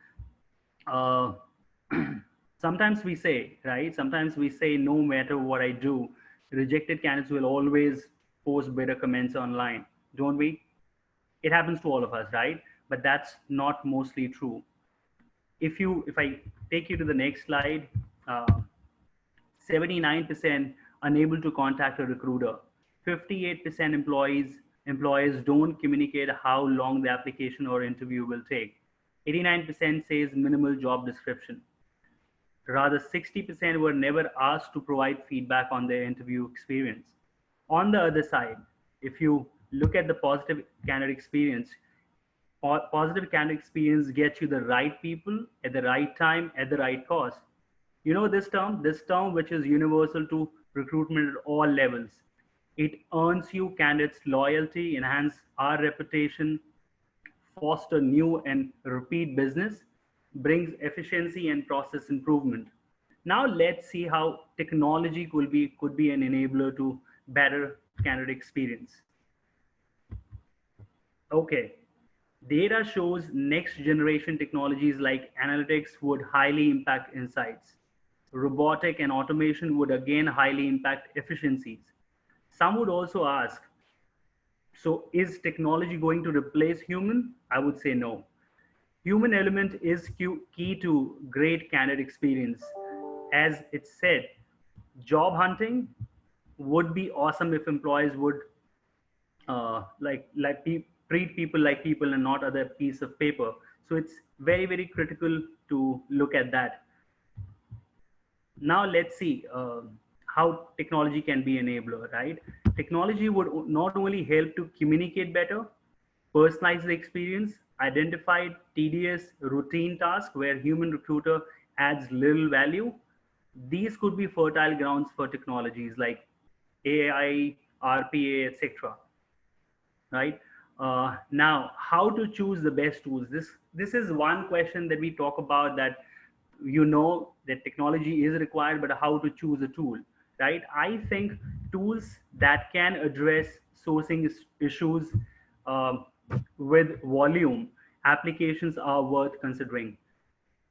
Sometimes we say, right? Sometimes we say, no matter what I do, rejected candidates will always post better comments online, don't we? It happens to all of us, right? But that's not mostly true. If I take you to the next slide, uh, 79% unable to contact a recruiter. 58% employees don't communicate how long the application or interview will take. 89% says minimal job description. Rather, 60% were never asked to provide feedback on their interview experience. On the other side, if you look at the positive candidate experience, positive candidate experience gets you the right people at the right time at the right cost. You know this term which is universal to recruitment at all levels. It earns you candidates loyalty, enhance our reputation, foster new and repeat business, brings efficiency and process improvement. Now let's see how technology could be an enabler to better candidate experience. Okay, data shows next generation technologies like analytics would highly impact insights. Robotic and automation would again highly impact efficiencies. Some would also ask, so is technology going to replace human? I would say no. Human element is key to great candidate experience. As it said, job hunting would be awesome if employees would treat people like people and not other piece of paper. So it's very critical to look at that. Now let's see how technology can be enabler, right? Technology would not only help to communicate better, personalize the experience, identify tedious routine tasks where human recruiter adds little value. These could be fertile grounds for technologies like AI, RPA, etc. Right? Now, how to choose the best tools? This is one question that we talk about, that that technology is required, but how to choose a tool, right? I think tools that can address sourcing issues um, with volume applications are worth considering.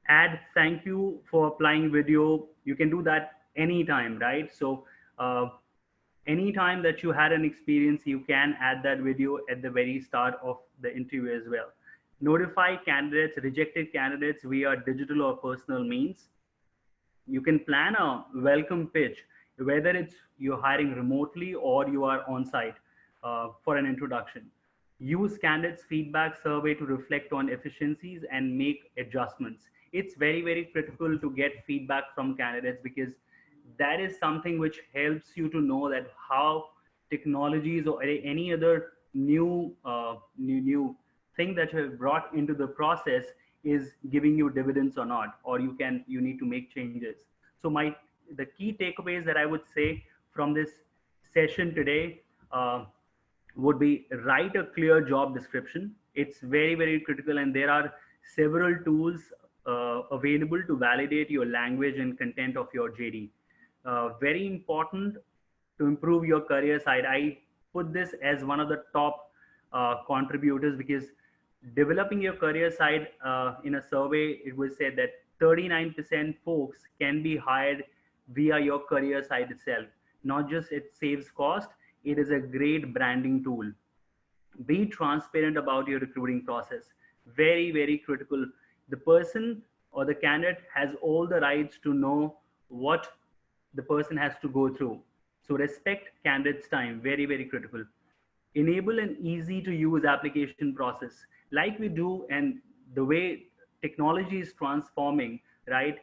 Add thank you for applying video. You can do that anytime, right? So uh, anytime that you had an experience, you can add that video at the very start of the interview as well. Notify candidates, rejected candidates via digital or personal means. You can plan a welcome pitch, whether it's you're hiring remotely or you are on site for an introduction. Use candidates feedback survey to reflect on efficiencies and make adjustments. It's very critical to get feedback from candidates, because that is something which helps you to know that how technologies or any other new thing that you have brought into the process is giving you dividends or not, or you need to make changes. So the key takeaways that I would say from this session today would be: write a clear job description. It's very critical, and there are several tools available to validate your language and content of your JD. Very important to improve your career side. I put this as one of the top contributors, because developing your career side, in a survey, it was said that 39% folks can be hired via your career site itself. Not just it saves cost, it is a great branding tool. Be transparent about your recruiting process. Very critical. The person or the candidate has all the rights to know what the person has to go through. So respect candidates' time. Very critical. Enable an easy to use application process like we do, and the way technology is transforming, right?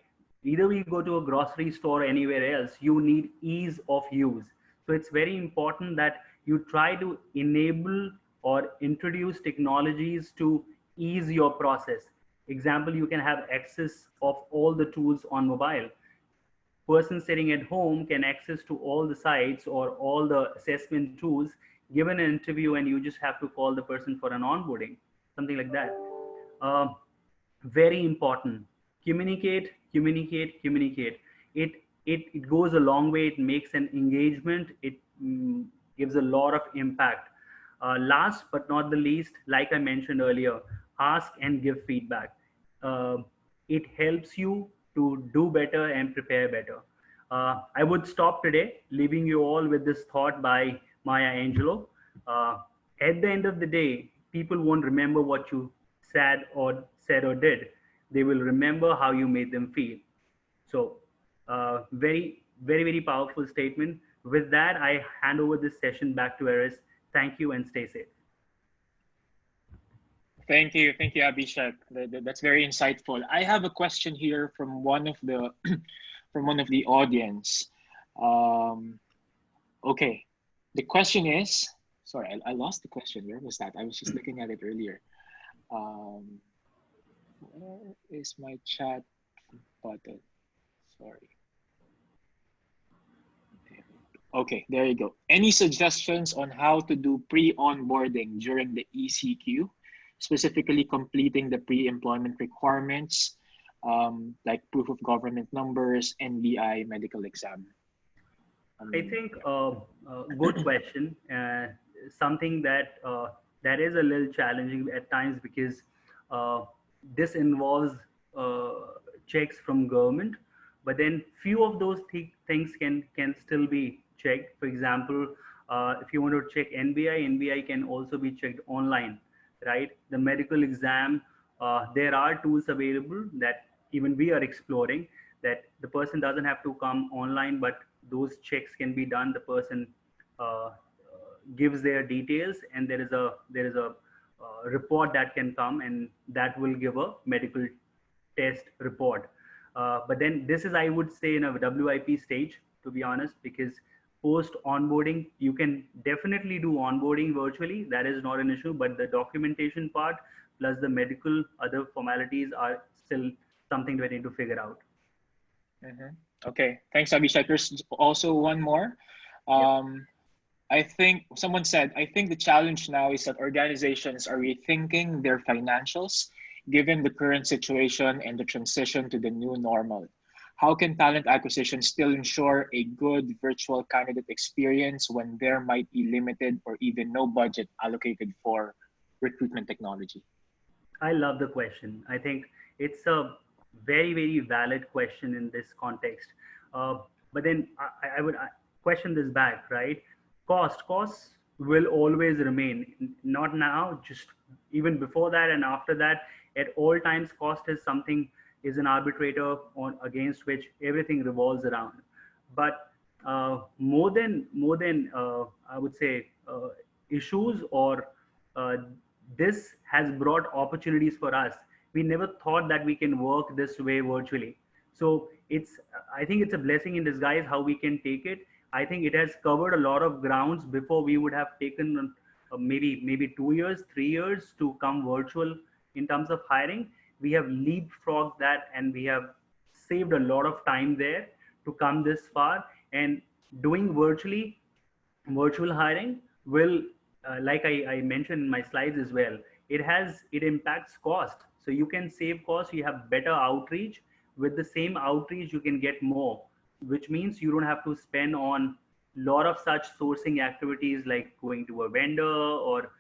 Either we go to a grocery store or anywhere else, you need ease of use. So it's very important that you try to enable or introduce technologies to ease your process. Example, you can have access of all the tools on mobile. Person sitting at home can access to all the sites or all the assessment tools, given an interview, and you just have to call the person for an onboarding, something like that. Um, Very important. Communicate. It goes a long way. It makes an engagement. It gives a lot of impact. Last but not the least, like I mentioned earlier, ask and give feedback. Uh, it helps you to do better and prepare better. I would stop today, leaving you all with this thought by Maya Angelou. Uh, at the end of the day, people won't remember what you said or did. They will remember how you made them feel. So, very powerful statement. With that, I hand over this session back to Eris. Thank you and stay safe. Thank you, Abhishek. That's very insightful. I have a question here from one of the from one of the audience. Okay, the question is. Sorry, I lost the question. Where was that? I was just looking at it earlier. Where is my chat button? Sorry. Okay, there you go. Any suggestions on how to do pre-onboarding during the ECQ, specifically completing the pre-employment requirements, like proof of government numbers, NBI, medical exam? I think good question. Something that that is a little challenging at times because this involves checks from government, but then few of those things can still be checked. For example, if you want to check NBI can also be checked online, right? The medical exam, there are tools available that even we are exploring, that the person doesn't have to come online, but those checks can be done. The person gives their details, and there is a report that can come, and that will give a medical test report. But then this is, I would say, in a WIP stage, to be honest, because post onboarding, you can definitely do onboarding virtually. That is not an issue, but the documentation part plus the medical other formalities are still something we need to figure out. Mm-hmm. Okay, thanks, Abhishek. There's also one more. I think someone said, I think the challenge now is that organizations are rethinking their financials given the current situation and the transition to the new normal. How can talent acquisition still ensure a good virtual candidate experience when there might be limited or even no budget allocated for recruitment technology? I love the question. I think it's a very valid question in this context. But then I would question this back, right? Costs will always remain. Not now, just even before that and after that. At all times, cost is something, is an arbitrator on against which everything revolves around. But more than I would say issues or this has brought opportunities for us. We never thought that we can work this way virtually. So I think it's a blessing in disguise how we can take it. I think it has covered a lot of grounds before we would have taken maybe 2 years, 3 years to come virtual in terms of hiring. We have leapfrogged that, and we have saved a lot of time there to come this far. And doing virtual hiring will, like I mentioned in my slides as well, it impacts cost. So you can save costs, you have better outreach. With the same outreach, you can get more, which means you don't have to spend on a lot of such sourcing activities like going to a vendor or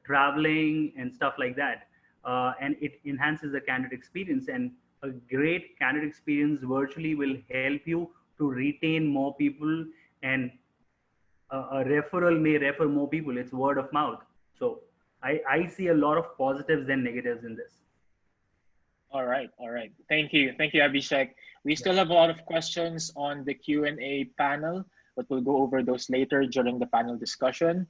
traveling and stuff like that. And it enhances the candidate experience, and a great candidate experience virtually will help you to retain more people, and a referral may refer more people. It's word of mouth. So I see a lot of positives and negatives in this. All right. Thank you, Abhishek. We still have a lot of questions on the Q&A panel, but we'll go over those later during the panel discussion.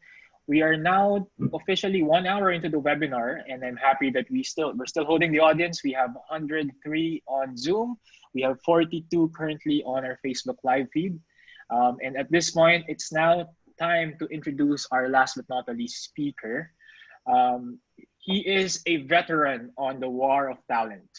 We are now officially 1 hour into the webinar, and I'm happy that we're still holding the audience. We have 103 on Zoom. We have 42 currently on our Facebook live feed. And at this point, it's now time to introduce our last but not the least speaker. He is a veteran on the war of talent,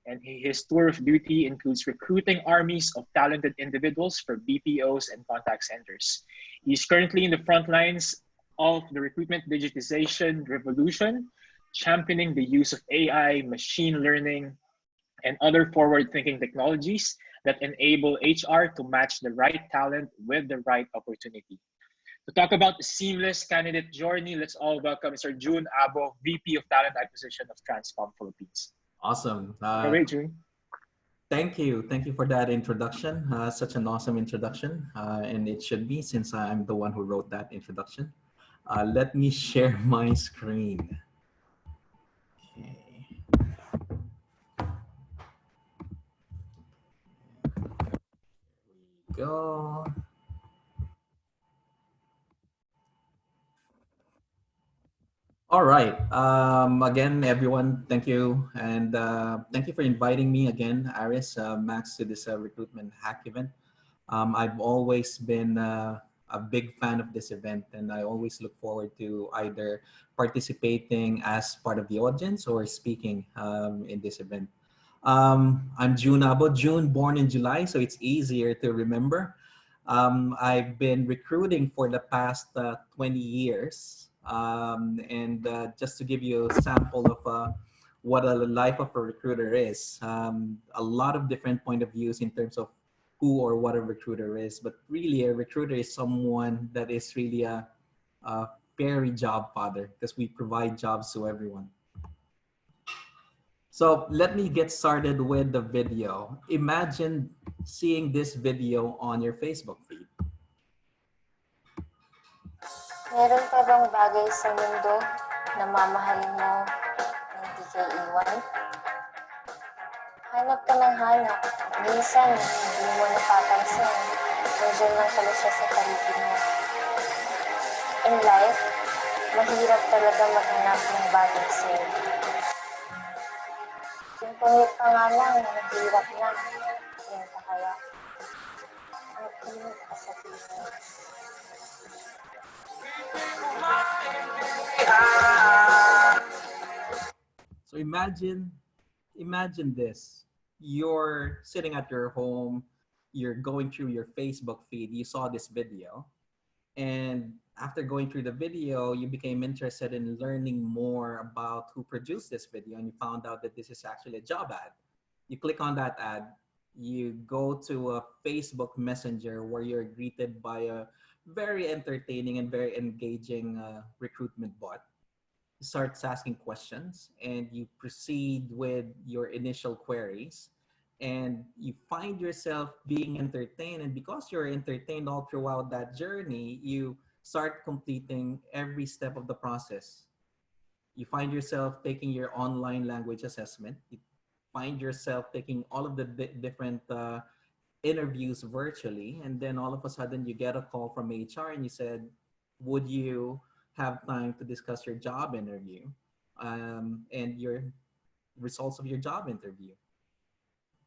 and his tour of duty includes recruiting armies of talented individuals for BPOs and contact centers. He's currently in the front lines of the recruitment digitization revolution, championing the use of AI, machine learning, and other forward-thinking technologies that enable HR to match the right talent with the right opportunity. To talk about the seamless candidate journey, let's all welcome Mr. June Abo, VP of Talent Acquisition of Transcom Philippines. Awesome. June. Thank you for that introduction. Such an awesome introduction, and it should be, since I'm the one who wrote that introduction. Let me share my screen. go. All right. Again, everyone, thank you. And thank you for inviting me again, Aris, Max, to this recruitment hack event. I've always been a big fan of this event, and I always look forward to either participating as part of the audience or speaking in this event. I'm June Abo, June, born in July, so it's easier to remember. I've been recruiting for the past 20 years. And just to give you a sample of what a life of a recruiter is, a lot of different point of views in terms of who or what a recruiter is. But really, a recruiter is someone that is really a fairy job father because we provide jobs to everyone. So let me get started with the video. Imagine seeing this video on your Facebook feed. Meron pa bang bagay sa mundo na mamahalin mo na hindi ka iwan? Hanap ka ng hanap. Minsan, hindi mo napapansin. Nandiyan lang pala siya sa paligid mo. In life, mahirap talaga maghanap ng bagay sa'yo. Yung pangit pa nga lang, mahirap na. Yan pa kaya. Ang init ka sa tingin. So imagine this. You're sitting at your home, you're going through your Facebook feed, you saw this video, and after going through the video, you became interested in learning more about who produced this video, and you found out that this is actually a job ad. You click on that ad, you go to a Facebook Messenger where you're greeted by a very entertaining and very engaging recruitment bot. Starts asking questions and you proceed with your initial queries and you find yourself being entertained, and because you're entertained all throughout that journey, you start completing every step of the process. You find yourself taking your online language assessment. You find yourself taking all of the different interviews virtually, and then all of a sudden you get a call from HR and you said, would you have time to discuss your job interview and your results of your job interview,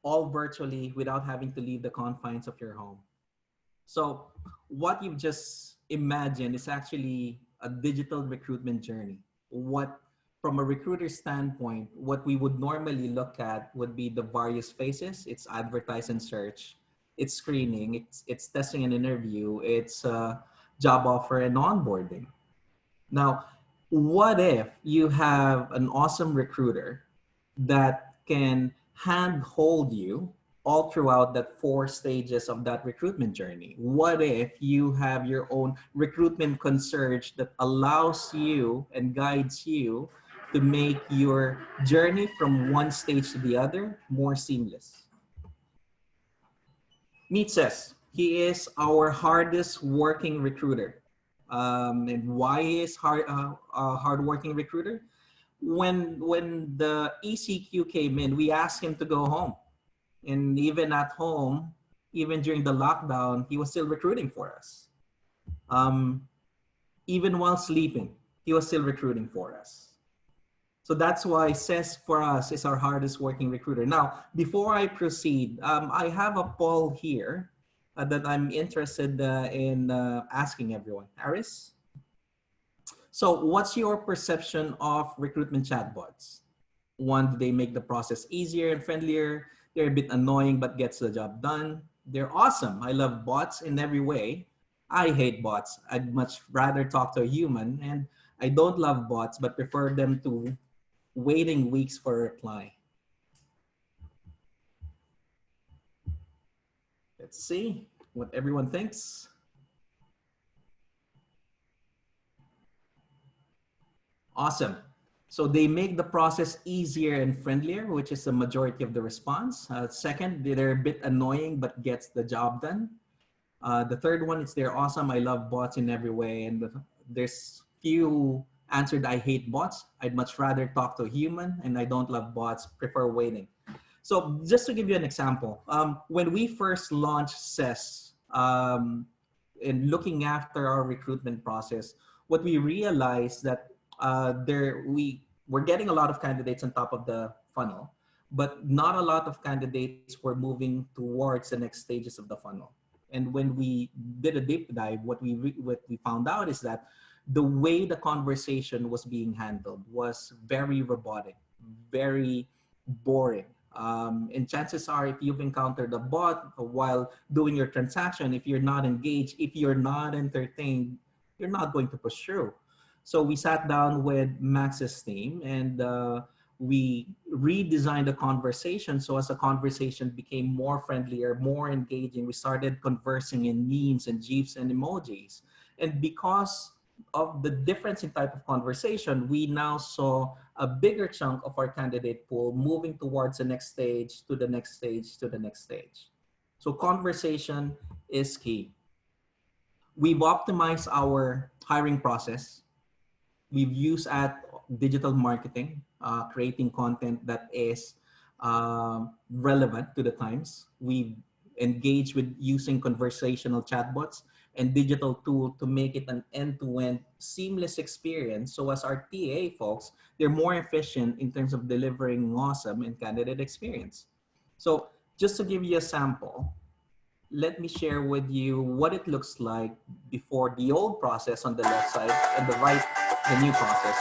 all virtually without having to leave the confines of your home. So what you've just imagined is actually a digital recruitment journey. What, from a recruiter standpoint, what we would normally look at would be the various phases. It's advertise and search, it's screening, it's testing and interview, it's job offer and onboarding. Now, what if you have an awesome recruiter that can handhold you all throughout that 4 stages of that recruitment journey? What if you have your own recruitment concierge that allows you and guides you to make your journey from one stage to the other more seamless? Meet says he is our hardest working recruiter. And why is a hardworking recruiter? When the ECQ came in, we asked him to go home, and even at home, even during the lockdown, he was still recruiting for us. Even while sleeping, he was still recruiting for us. So that's why CES for us is our hardest working recruiter. Now, before I proceed, I have a poll here that I'm interested in asking everyone. Aris? So what's your perception of recruitment chatbots? One, do they make the process easier and friendlier? They're a bit annoying, but gets the job done. They're awesome. I love bots in every way. I hate bots. I'd much rather talk to a human, and I don't love bots, but prefer them to waiting weeks for a reply. Let's see what everyone thinks. Awesome. So they make the process easier and friendlier, which is the majority of the response. Second, they're a bit annoying, but gets the job done. The third one is they're awesome. I love bots in every way. And there's few answered I hate bots. I'd much rather talk to a human, and I don't love bots, prefer waiting. So just to give you an example, when we first launched CES in looking after our recruitment process, what we realized that we're getting a lot of candidates on top of the funnel, but not a lot of candidates were moving towards the next stages of the funnel. And when we did a deep dive, what we found out is that the way the conversation was being handled was very robotic, very boring. And chances are, if you've encountered a bot while doing your transaction, if you're not engaged, if you're not entertained, you're not going to push through. So we sat down with Max's team and we redesigned the conversation. So as the conversation became more friendlier, more engaging, we started conversing in memes and GIFs and emojis. And because of the difference in type of conversation, we now saw a bigger chunk of our candidate pool moving towards the next stage, to the next stage, to the next stage. So conversation is key. We've optimized our hiring process. We've used at digital marketing, creating content that is relevant to the times. We've engaged with using conversational chatbots and digital tool to make it an end-to-end seamless experience. So as our TA folks, they're more efficient in terms of delivering awesome and candidate experience. So just to give you a sample, let me share with you what it looks like before the old process on the left side and the right, the new process.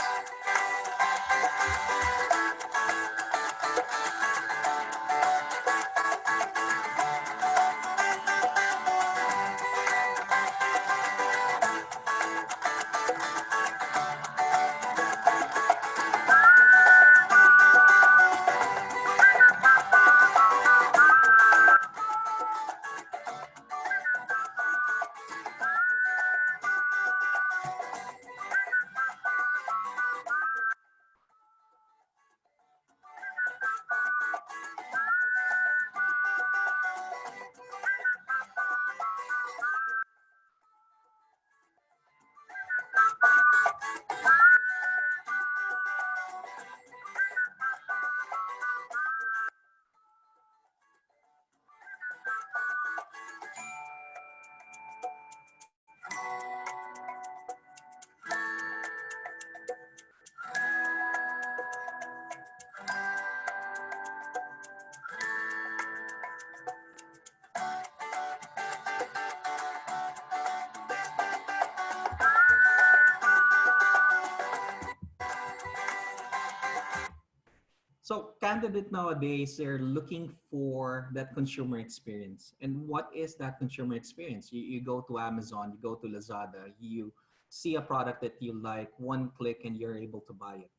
So candidate nowadays, they're looking for that consumer experience. And what is that consumer experience? You go to Amazon, you go to Lazada, you see a product that you like, one click and you're able to buy it.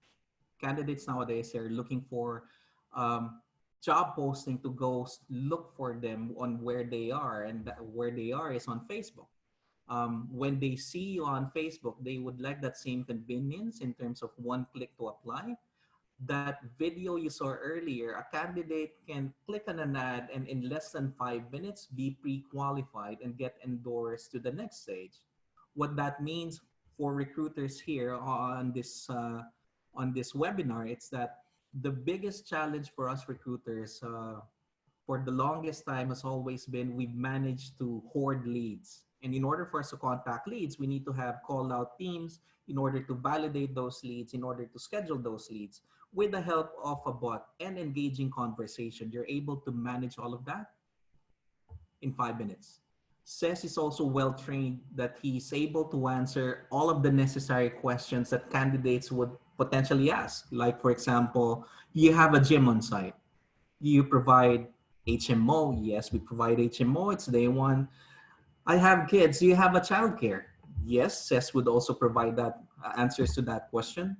Candidates nowadays, they're looking for job posting to go look for them on where they are, and where they are is on Facebook. When they see you on Facebook, they would like that same convenience in terms of one click to apply. That video you saw earlier, a candidate can click on an ad and in less than 5 minutes be pre-qualified and get endorsed to the next stage. What that means for recruiters here on this webinar, it's that the biggest challenge for us recruiters for the longest time has always been we've managed to hoard leads. And in order for us to contact leads, we need to have call out teams in order to validate those leads, in order to schedule those leads. With the help of a bot and engaging conversation, you're able to manage all of that in 5 minutes. Ses is also well trained that he's able to answer all of the necessary questions that candidates would potentially ask. Like, for example, you have a gym on site. You provide HMO. Yes, we provide HMO. It's day one. I have kids. Do you have a childcare? Yes, Ses would also provide that answers to that question.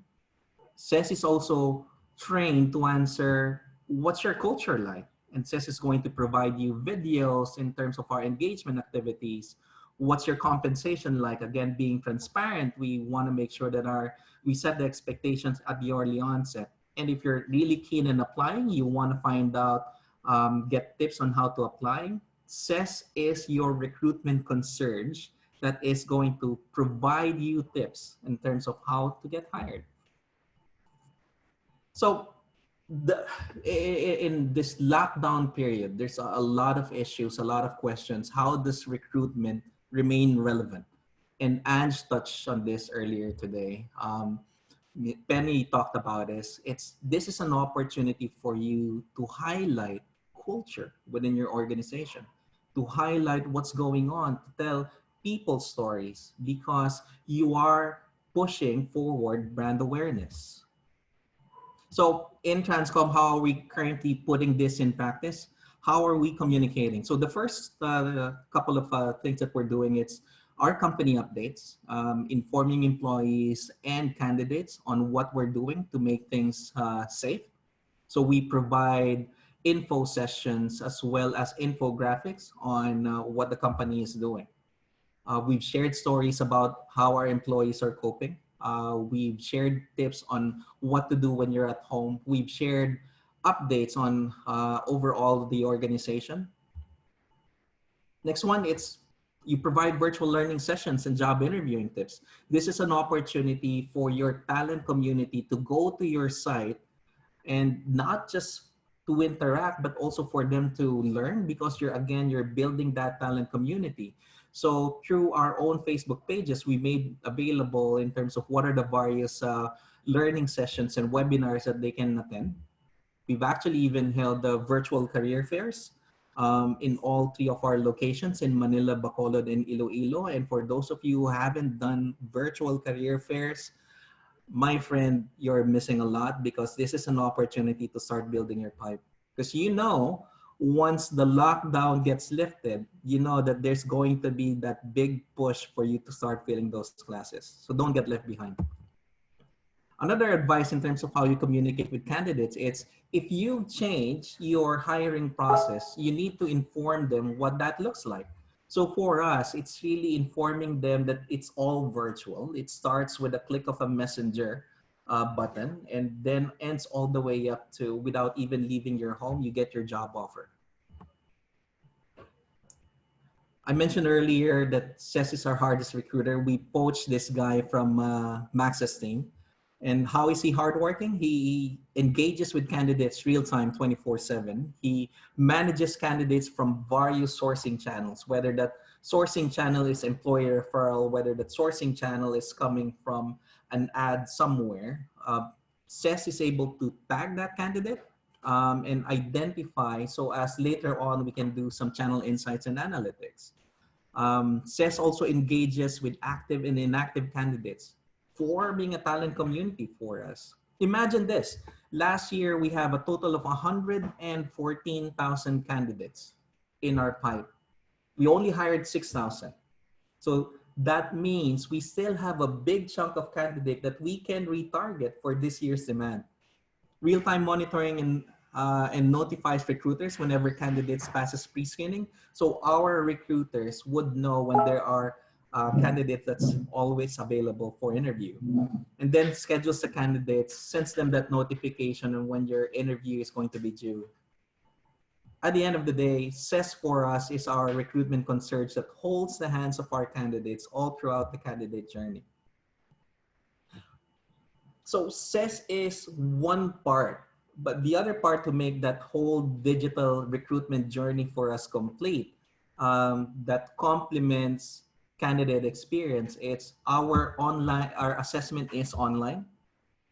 Ses is also trained to answer what's your culture like, and Ses is going to provide you videos in terms of our engagement activities. What's your compensation like? Again, being transparent, we want to make sure that we set the expectations at the early onset. And if you're really keen in applying, you want to find out, get tips on how to apply. Ses is your recruitment concierge that is going to provide you tips in terms of how to get hired. So the in this lockdown period, there's a lot of issues, a lot of questions. How does recruitment remain relevant? And Ange touched on this earlier today. Penny talked about this is an opportunity for you to highlight culture within your organization, to highlight what's going on, to tell people stories, because you are pushing forward brand awareness. So in Transcom, how are we currently putting this in practice? How are we communicating? So the first couple of things that we're doing, it's our company updates, informing employees and candidates on what we're doing to make things safe. So we provide info sessions as well as infographics on what the company is doing. We've shared stories about how our employees are coping. We've shared tips on what to do when you're at home. We've shared updates on overall the organization. Next one, it's you provide virtual learning sessions and job interviewing tips. This is an opportunity for your talent community to go to your site and not just to interact, but also for them to learn, because you're building that talent community. So through our own Facebook pages, we made available in terms of what are the various learning sessions and webinars that they can attend. We've actually even held the virtual career fairs in all three of our locations in Manila, Bacolod, and Iloilo. And for those of you who haven't done virtual career fairs, my friend, you're missing a lot, because this is an opportunity to start building your pipe. Because once the lockdown gets lifted, you know that there's going to be that big push for you to start filling those classes. So don't get left behind. Another advice in terms of how you communicate with candidates, it's if you change your hiring process, you need to inform them what that looks like. So for us, it's really informing them that it's all virtual. It starts with a click of a messenger button and then ends all the way up to, without even leaving your home, you get your job offer. I mentioned earlier that Cess is our hardest recruiter. We poached this guy from Max's team. And how is he hardworking? He engages with candidates real time, 24/7. He manages candidates from various sourcing channels, whether that sourcing channel is employer referral, whether that sourcing channel is coming from an ad somewhere. Cess is able to tag that candidate and identify, so as later on we can do some channel insights and analytics. Cess also engages with active and inactive candidates, forming a talent community for us. Imagine this. Last year, we have a total of 114,000 candidates in our pipe. We only hired 6,000. So that means we still have a big chunk of candidate that we can retarget for this year's demand. Real-time monitoring and notifies recruiters whenever candidates passes pre-screening. So our recruiters would know when there are candidate that's always available for interview, and then schedules the candidates, sends them that notification on when your interview is going to be due. At the end of the day, CES for us is our recruitment concierge that holds the hands of our candidates all throughout the candidate journey. So CES is one part, but the other part to make that whole digital recruitment journey for us complete, that complements candidate experience, it's our assessment is online.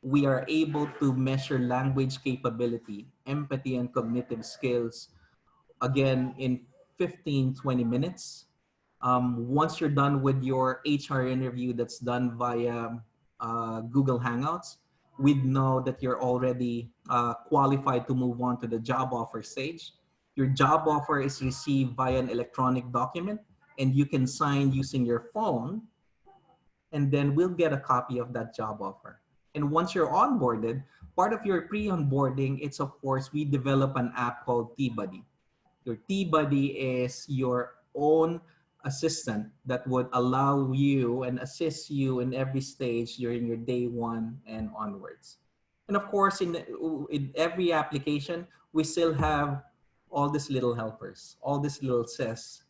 We are able to measure language capability, empathy, and cognitive skills, again, in 15-20 minutes. Once you're done with your HR interview that's done via Google Hangouts, we'd know that you're already qualified to move on to the job offer stage. Your job offer is received via an electronic document, and you can sign using your phone, and then we'll get a copy of that job offer. And once you're onboarded, part of your pre-onboarding, it's of course, we develop an app called T-Buddy. Your T-Buddy is your own assistant that would allow you and assist you in every stage during your day one and onwards. And of course, in every application, we still have all these little helpers, all these little CES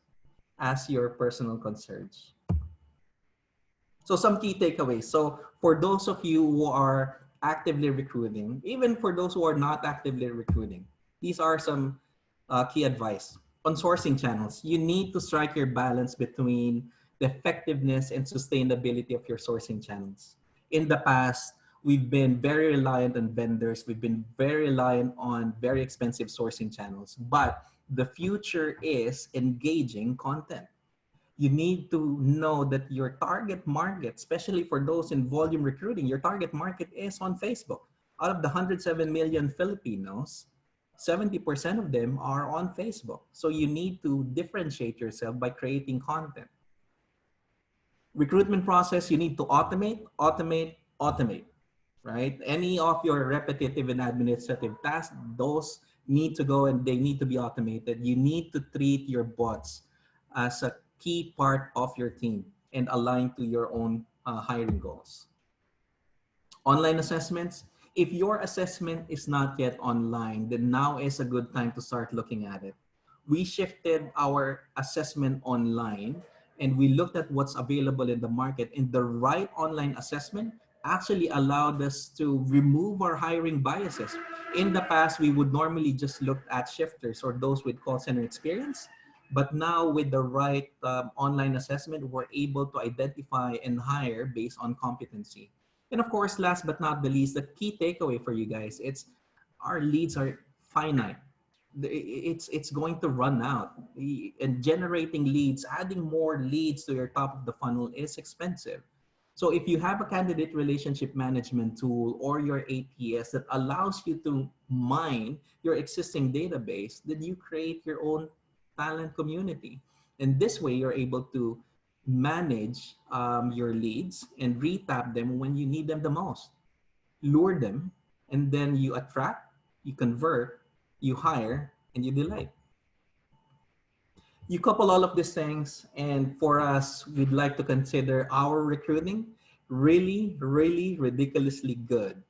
as your personal concierge. So some key takeaways. So for those of you who are actively recruiting, even for those who are not actively recruiting, these are some key advice. On sourcing channels, you need to strike your balance between the effectiveness and sustainability of your sourcing channels. In the past, we've been very reliant on vendors. We've been very reliant on very expensive sourcing channels. But the future is engaging content. You need to know that your target market, especially for those in volume recruiting, your target market is on Facebook. Out of the 107 million Filipinos, 70% of them are on Facebook. So you need to differentiate yourself by creating content. Recruitment process, you need to automate, automate, automate, right? Any of your repetitive and administrative tasks, those need to go and they need to be automated. You need to treat your bots as a key part of your team and align to your own hiring goals. Online assessments. If your assessment is not yet online, then now is a good time to start looking at it. We shifted our assessment online and we looked at what's available in the market, and the right online assessment actually allowed us to remove our hiring biases. In the past, we would normally just look at shifters or those with call center experience. But now with the right online assessment, we're able to identify and hire based on competency. And of course, last but not the least, the key takeaway for you guys, it's our leads are finite. It's going to run out. And generating leads, adding more leads to your top of the funnel is expensive. So if you have a candidate relationship management tool or your ATS that allows you to mine your existing database, then you create your own talent community. And this way you're able to manage your leads and retap them when you need them the most. Lure them, and then you attract, you convert, you hire, and you delight. You couple all of these things, and for us, we'd like to consider our recruiting really, really ridiculously good.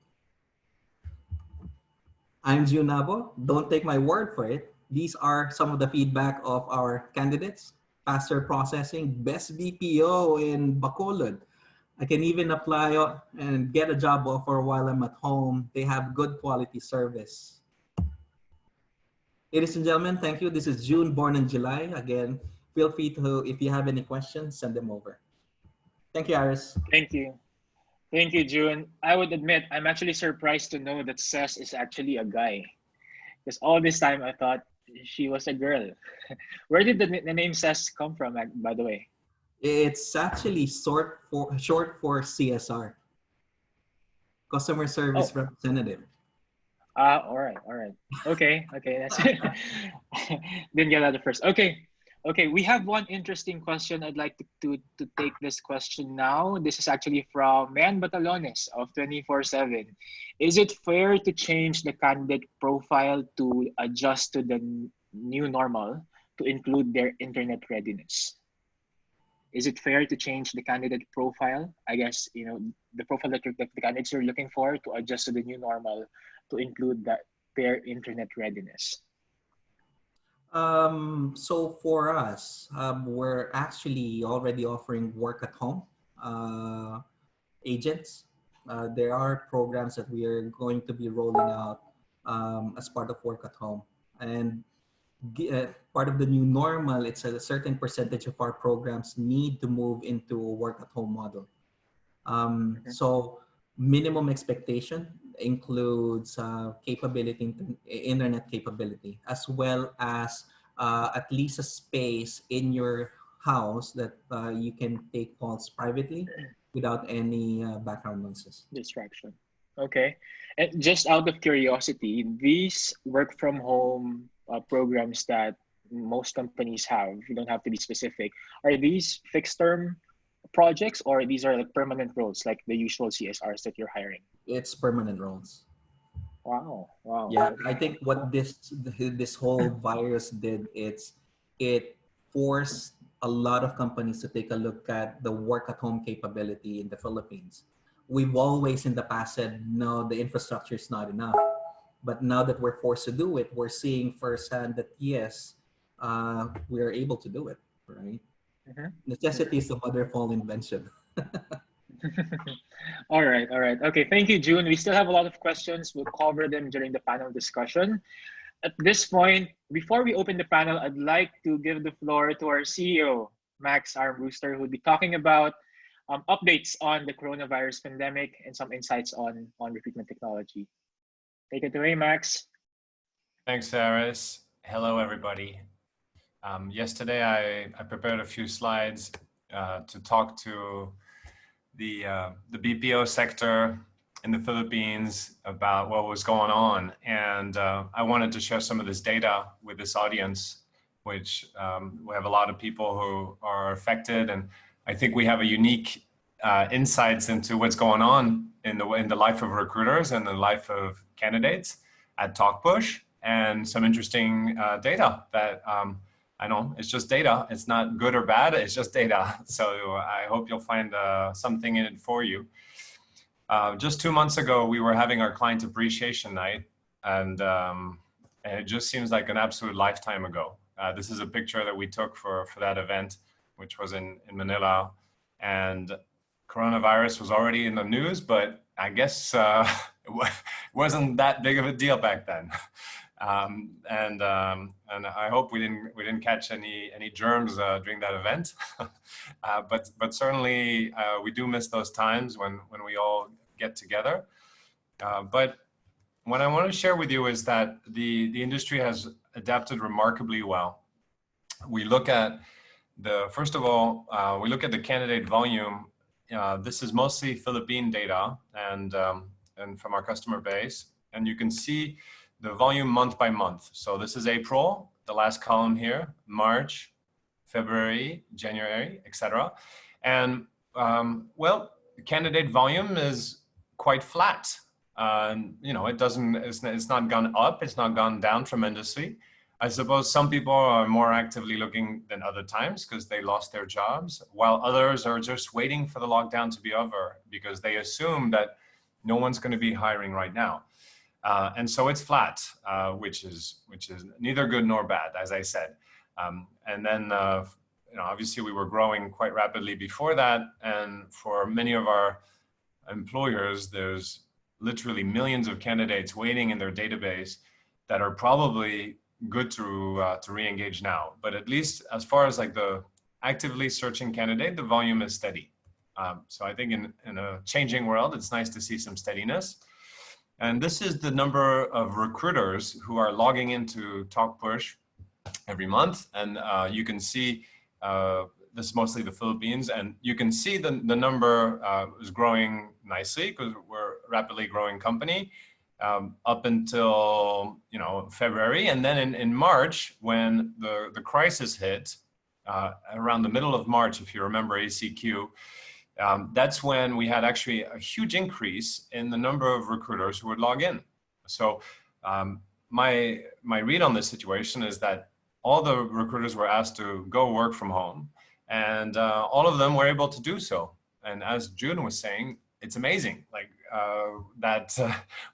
I'm June Navo. Don't take my word for it. These are some of the feedback of our candidates. Faster processing, best BPO in Bacolod. I can even apply and get a job offer while I'm at home. They have good quality service. Ladies and gentlemen, thank you. This is June, born in July. Again, feel free to, if you have any questions, send them over. Thank you, Iris. Thank you. Thank you, June. I would admit, I'm actually surprised to know that Cess is actually a guy. Because all this time I thought she was a girl. Where did the name Cess come from, by the way? It's actually short for CSR, Customer Service Representative. All right. Okay. That's didn't get that at first. Okay. We have one interesting question. I'd like to take this question now. This is actually from Man Batalones of 24/7. Is it fair to change the candidate profile to adjust to the new normal to include their internet readiness? Is it fair to change the candidate profile? I guess, the profile that the candidates are looking for to adjust to the new normal to include their internet readiness. So for us, we're actually already offering work at home agents. There are programs that we are going to be rolling out as part of work at home. And part of the new normal, it's a certain percentage of our programs need to move into a work at home model. So minimum expectation includes internet capability, as well as at least a space in your house that you can take calls privately without any background noises. Distraction. Okay. And just out of curiosity, these work from home programs that most companies have, you don't have to be specific, are these fixed term projects or these are like permanent roles like the usual CSRs that you're hiring? It's permanent roles. Wow. Yeah, I think what this whole virus did, it forced a lot of companies to take a look at the work at home capability in the Philippines. We've always in the past said, no, the infrastructure is not enough. But now that we're forced to do it, we're seeing firsthand that yes, we are able to do it, right? Necessity is the mother of all invention. All right, all right. Okay, thank you, June. We still have a lot of questions. We'll cover them during the panel discussion. At this point, before we open the panel, I'd like to give the floor to our CEO, Max Armbruster, who will be talking about updates on the coronavirus pandemic and some insights on recruitment technology. Take it away, Max. Thanks, Aris. Hello, everybody. Yesterday, I prepared a few slides to talk to the BPO sector in the Philippines about what was going on. And I wanted to share some of this data with this audience, which we have a lot of people who are affected. And I think we have a unique insights into what's going on in the life of recruiters and the life of candidates at TalkPush, and some interesting data that I know it's just data. It's not good or bad. It's just data. So I hope you'll find something in it for you. Just 2 months ago, we were having our client appreciation night, and it just seems like an absolute lifetime ago. This is a picture that we took for that event, which was in Manila, and coronavirus was already in the news, but I guess it wasn't that big of a deal back then. And I hope we didn't catch any germs during that event, but certainly we do miss those times when we all get together. But what I want to share with you is that the industry has adapted remarkably well. We look at first of all, we look at the candidate volume. This is mostly Philippine data and from our customer base, and you can see the volume month by month. So this is April, the last column here, March, February, January, etc. And well, candidate volume is quite flat. You know, it's not gone up, it's not gone down tremendously. I suppose some people are more actively looking than other times because they lost their jobs, while others are just waiting for the lockdown to be over because they assume that no one's going to be hiring right now. And so it's flat, which is neither good nor bad, as I said. And then, you know, obviously we were growing quite rapidly before that. And for many of our employers, there's literally millions of candidates waiting in their database that are probably good to re-engage now. But at least as far as like the actively searching candidate, the volume is steady. So I think in a changing world, it's nice to see some steadiness. And this is the number of recruiters who are logging into TalkPush every month. And you can see, this is mostly the Philippines, and you can see the number is growing nicely because we're a rapidly growing company up until, you know, February. And then in March, when the crisis hit, around the middle of March, if you remember ACQ, that's when we had actually a huge increase in the number of recruiters who would log in. So my read on this situation is that all the recruiters were asked to go work from home, and all of them were able to do so. And as June was saying, it's amazing, like that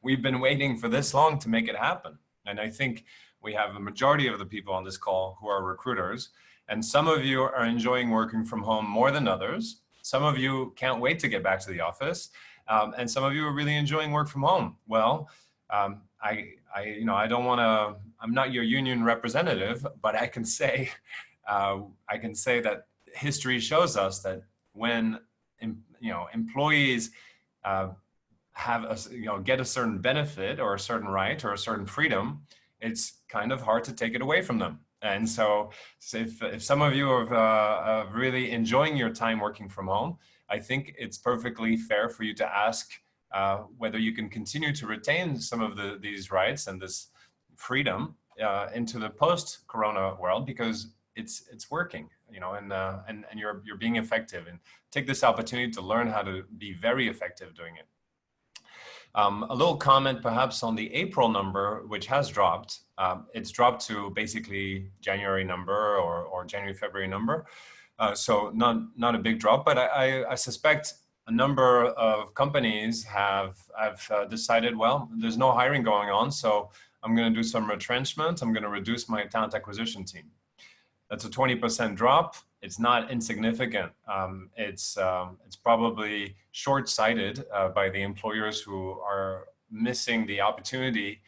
we've been waiting for this long to make it happen. And I think we have a majority of the people on this call who are recruiters, and some of you are enjoying working from home more than others. Some of you can't wait to get back to the office, and some of you are really enjoying work from home. Well, I don't want to. I'm not your union representative, but I can say that history shows us that when employees get a certain benefit or a certain right or a certain freedom, it's kind of hard to take it away from them. And so if some of you are really enjoying your time working from home, I think it's perfectly fair for you to ask whether you can continue to retain some of these rights and this freedom into the post-corona world, because it's working, and you're being effective, and take this opportunity to learn how to be very effective doing it. A little comment perhaps on the April number, which has dropped. It's dropped to basically January number or January, February number. So not a big drop, but I suspect a number of companies have decided, well, there's no hiring going on, so I'm going to do some retrenchment. I'm going to reduce my talent acquisition team. That's a 20% drop. It's not insignificant. It's probably short-sighted by the employers who are missing the opportunity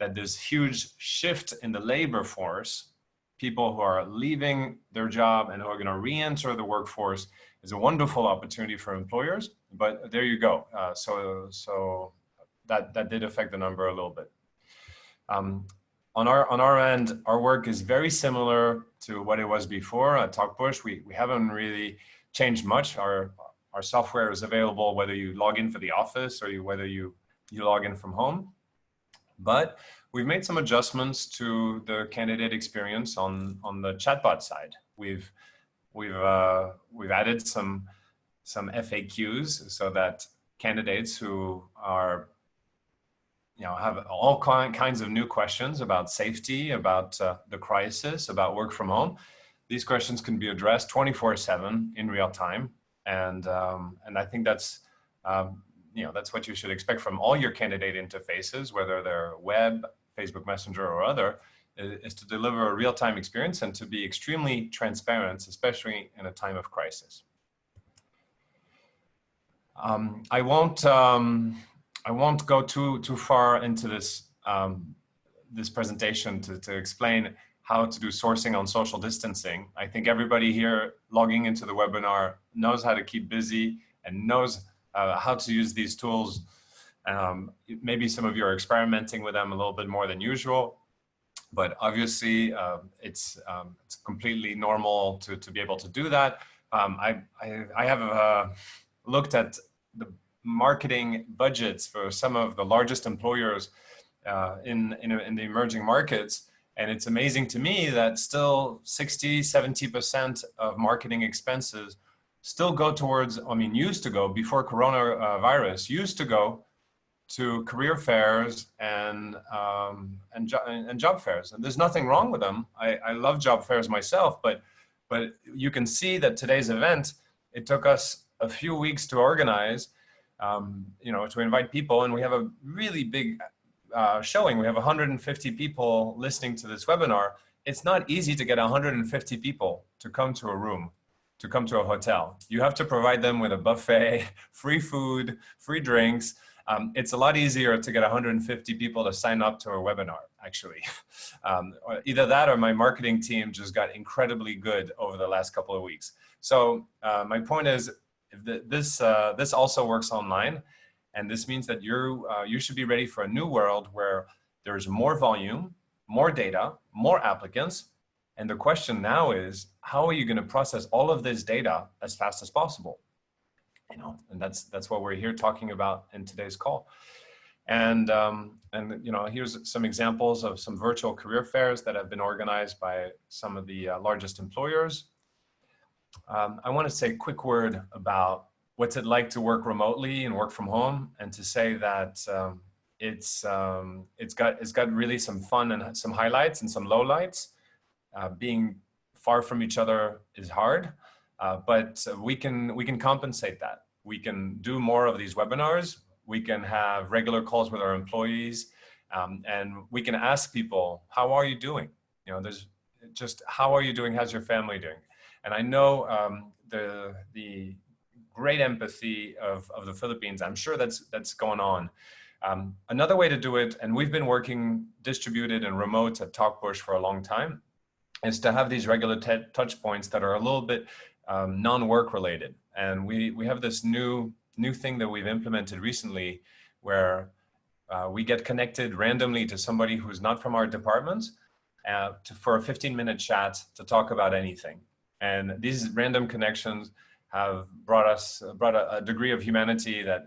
that this huge shift in the labor force, people who are leaving their job and who are going to re-enter the workforce, is a wonderful opportunity for employers. But there you go. So that did affect the number a little bit. On our end, our work is very similar to what it was before at TalkPush. We haven't really changed much. Our software is available whether you log in for the office or whether you log in from home. But we've made some adjustments to the candidate experience on the chatbot side. We've added some FAQs so that candidates who are have all kinds of new questions about safety, about the crisis, about work from home. These questions can be addressed 24/7 in real time, and I think that's that's what you should expect from all your candidate interfaces, whether they're web, Facebook Messenger, or other, is to deliver a real-time experience and to be extremely transparent, especially in a time of crisis. I won't go too far into this this presentation to explain how to do sourcing on social distancing. I think everybody here logging into the webinar knows how to keep busy and knows how to use these tools. Maybe some of you are experimenting with them a little bit more than usual, but obviously it's completely normal to be able to do that. I have looked at the marketing budgets for some of the largest employers in the emerging markets. And it's amazing to me that still 60–70% of marketing expenses still go towards, used to go before coronavirus, used to go to career fairs and job fairs. And there's nothing wrong with them. I love job fairs myself, but you can see that today's event, it took us a few weeks to organize, to invite people, and we have a really big showing. We have 150 people listening to this webinar. It's not easy to get 150 people to come to a room, to come to a hotel. You have to provide them with a buffet, free food, free drinks. It's a lot easier to get 150 people to sign up to a webinar, actually. Either that or my marketing team just got incredibly good over the last couple of weeks. So my point is, this also works online. And this means that you should be ready for a new world where there's more volume, more data, more applicants. And the question now is, how are you going to process all of this data as fast as possible? And that's what we're here talking about in today's call. And here's some examples of some virtual career fairs that have been organized by some of the largest employers. I want to say a quick word about what's it like to work remotely and work from home, and to say that it's got really some fun and some highlights and some lowlights. Being far from each other is hard, but we can compensate that. We can do more of these webinars. We can have regular calls with our employees, and we can ask people, how are you doing? There's just, how are you doing? How's your family doing? And I know the great empathy of the Philippines. I'm sure that's going on. Another way to do it, and we've been working distributed and remote at TalkPush for a long time, is to have these regular touch points that are a little bit non-work related. And we have this new thing that we've implemented recently, where we get connected randomly to somebody who's not from our department for a 15-minute chat to talk about anything. And these random connections have brought a degree of humanity that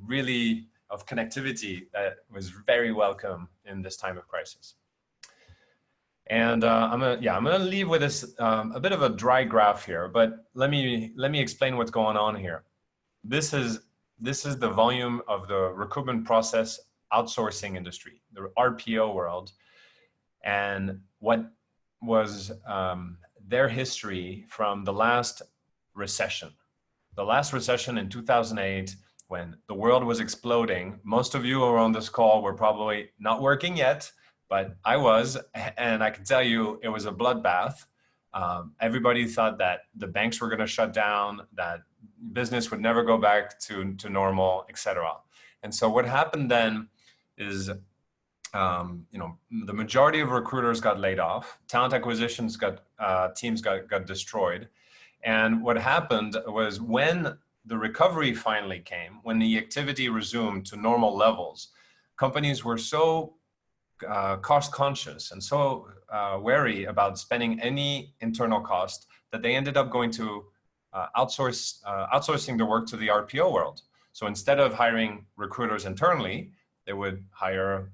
really, of connectivity, that was very welcome in this time of crisis. And I'm gonna leave with this a bit of a dry graph here, but let me explain what's going on here. This is the volume of the recruitment process outsourcing industry, the RPO world, and what was their history from the last recession. The last recession in 2008, when the world was exploding. Most of you who are on this call were probably not working yet, but I was, and I can tell you it was a bloodbath. Everybody thought that the banks were going to shut down, that business would never go back to normal, etc. And so what happened then is, the majority of recruiters got laid off. Talent acquisitions teams got destroyed. And what happened was when the recovery finally came, when the activity resumed to normal levels, companies were so cost conscious and so wary about spending any internal cost that they ended up going to outsourcing the work to the RPO world. So instead of hiring recruiters internally, they would hire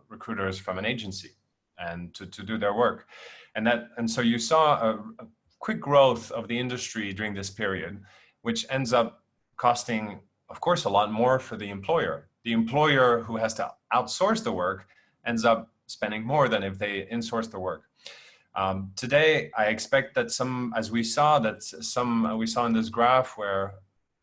recruiters from an agency and to do their work. And so you saw a quick growth of the industry during this period, which ends up costing, of course, a lot more for the employer. The employer who has to outsource the work ends up spending more than if they insource the work. Today, I expect that we saw in this graph where